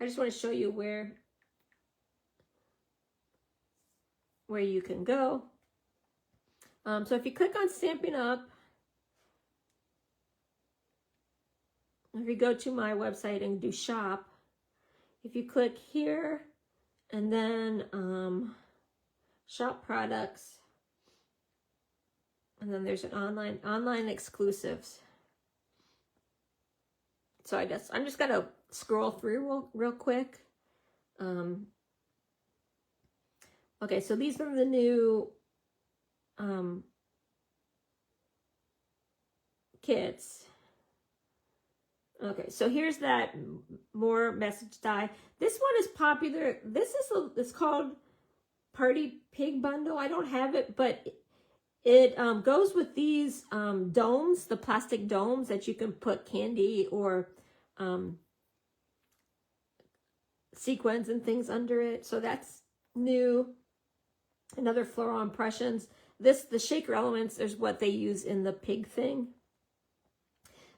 I just want to show you where you can go. So if you click on Stampin' Up, if you go to my website and do shop, if you click here and then shop products, and then there's an online exclusives. So I'm just gonna scroll through real quick. Okay, so these are the new kits. Okay, so here's that more message die. This one is popular. It's called Party Pig Bundle. I don't have it, but it goes with these domes, the plastic domes that you can put candy or sequins and things under it. So that's new. Another floral impressions. The shaker elements is what they use in the pig thing.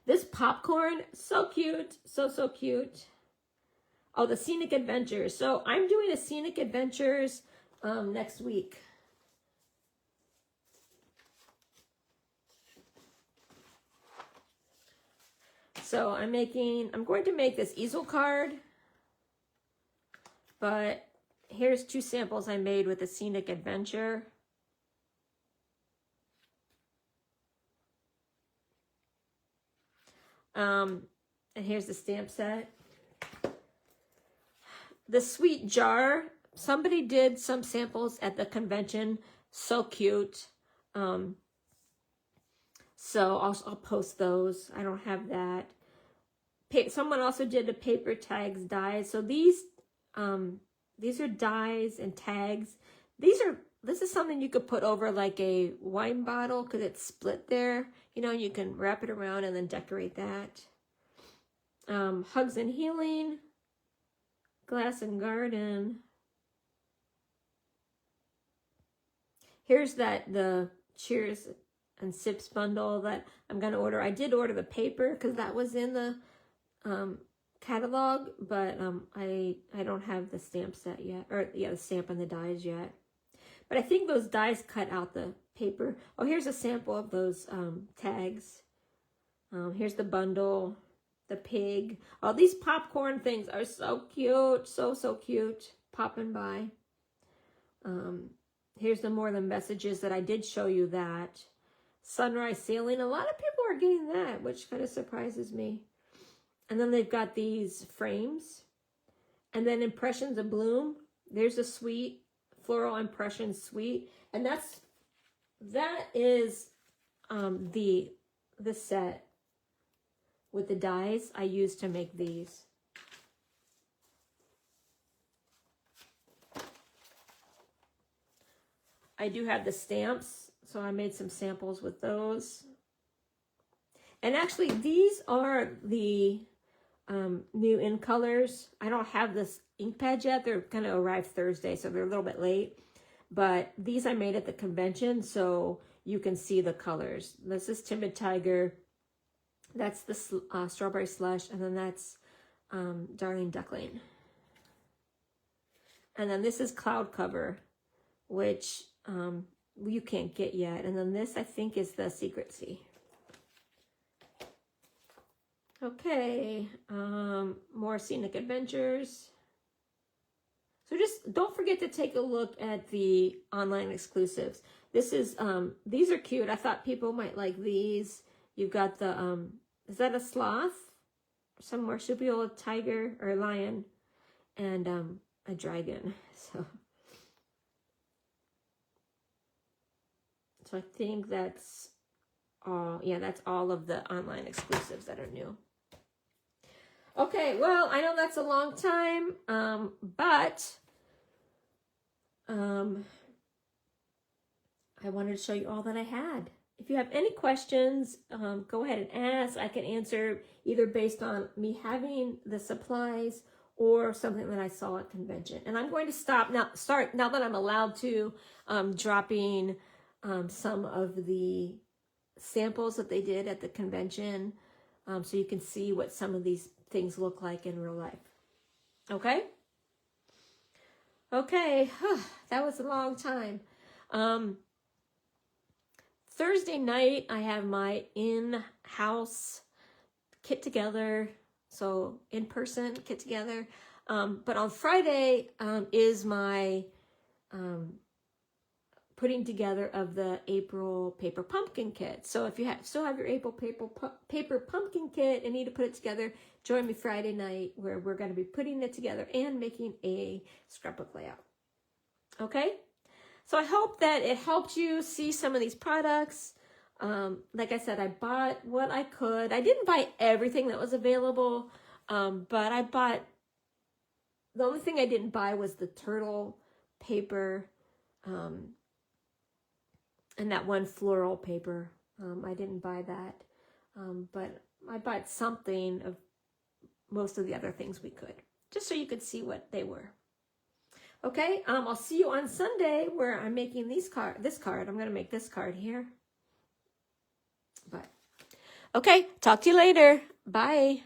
This popcorn, so cute, so cute. Oh, the Scenic Adventures. So I'm doing a Scenic Adventures next week. So I'm going to make this easel card, but here's 2 samples I made with the Scenic Adventure. And here's the stamp set. The sweet jar, somebody did some samples at the convention, so cute. So I'll post those. I don't have that. Someone also did the paper tags dies. So these are dies and tags. This is something you could put over like a wine bottle because it's split there. You know, you can wrap it around and then decorate that. Hugs and Healing, Glass and Garden. Here's the Cheers and Sips bundle that I'm going to order. I did order the paper because that was in the catalog, but I don't have the stamp set yet, or yeah, the stamp and the dies yet. But I think those dies cut out the paper. Oh, here's a sample of those tags. Here's the bundle, the pig. Oh, these popcorn things are so cute, so cute. Popping by. Here's the more the messages that I did show you that. Sunrise Sailing. A lot of people are getting that, which kind of surprises me. And then they've got these frames. And then Impressions of Bloom. There's a sweet floral impression suite. And that is the set with the dies I used to make these. I do have the stamps, so I made some samples with those. And actually, these are the new in colors. I don't have this ink pad yet. They're going to arrive Thursday, so they're a little bit late. But these I made at the convention, so you can see the colors. This is Timid Tiger. That's the Strawberry Slush, and then that's Darling Duckling. And then this is Cloud Cover, which you can't get yet. And then this, I think, is the Secret Sea. Okay, more Scenic Adventures. So just don't forget to take a look at the online exclusives. This is, these are cute. I thought people might like these. You've got the, is that a sloth? Some marsupial tiger or lion and a dragon. So I think that's all. Yeah, that's all of the online exclusives that are new. Okay, well, I know that's a long time, but I wanted to show you all that I had. If you have any questions, go ahead and ask. I can answer either based on me having the supplies or something that I saw at convention. And I'm going to start now that I'm allowed to, dropping some of the samples that they did at the convention, so you can see what some of these things look like in real life. Okay? Okay, that was a long time. Thursday night, I have my in-house get together, so in-person get together. But on Friday is my putting together of the April paper pumpkin kit. So if you still have your April paper pumpkin kit and need to put it together, join me Friday night where we're going to be putting it together and making a scrapbook layout. Okay? So I hope that it helped you see some of these products. Like I said, I bought what I could. I didn't buy everything that was available, but I bought, the only thing I didn't buy was the turtle paper, and that one floral paper. I didn't buy that, but I bought something of most of the other things we could, just so you could see what they were. Okay, I'll see you on Sunday where I'm making this card. I'm going to make this card here. But okay, talk to you later. Bye.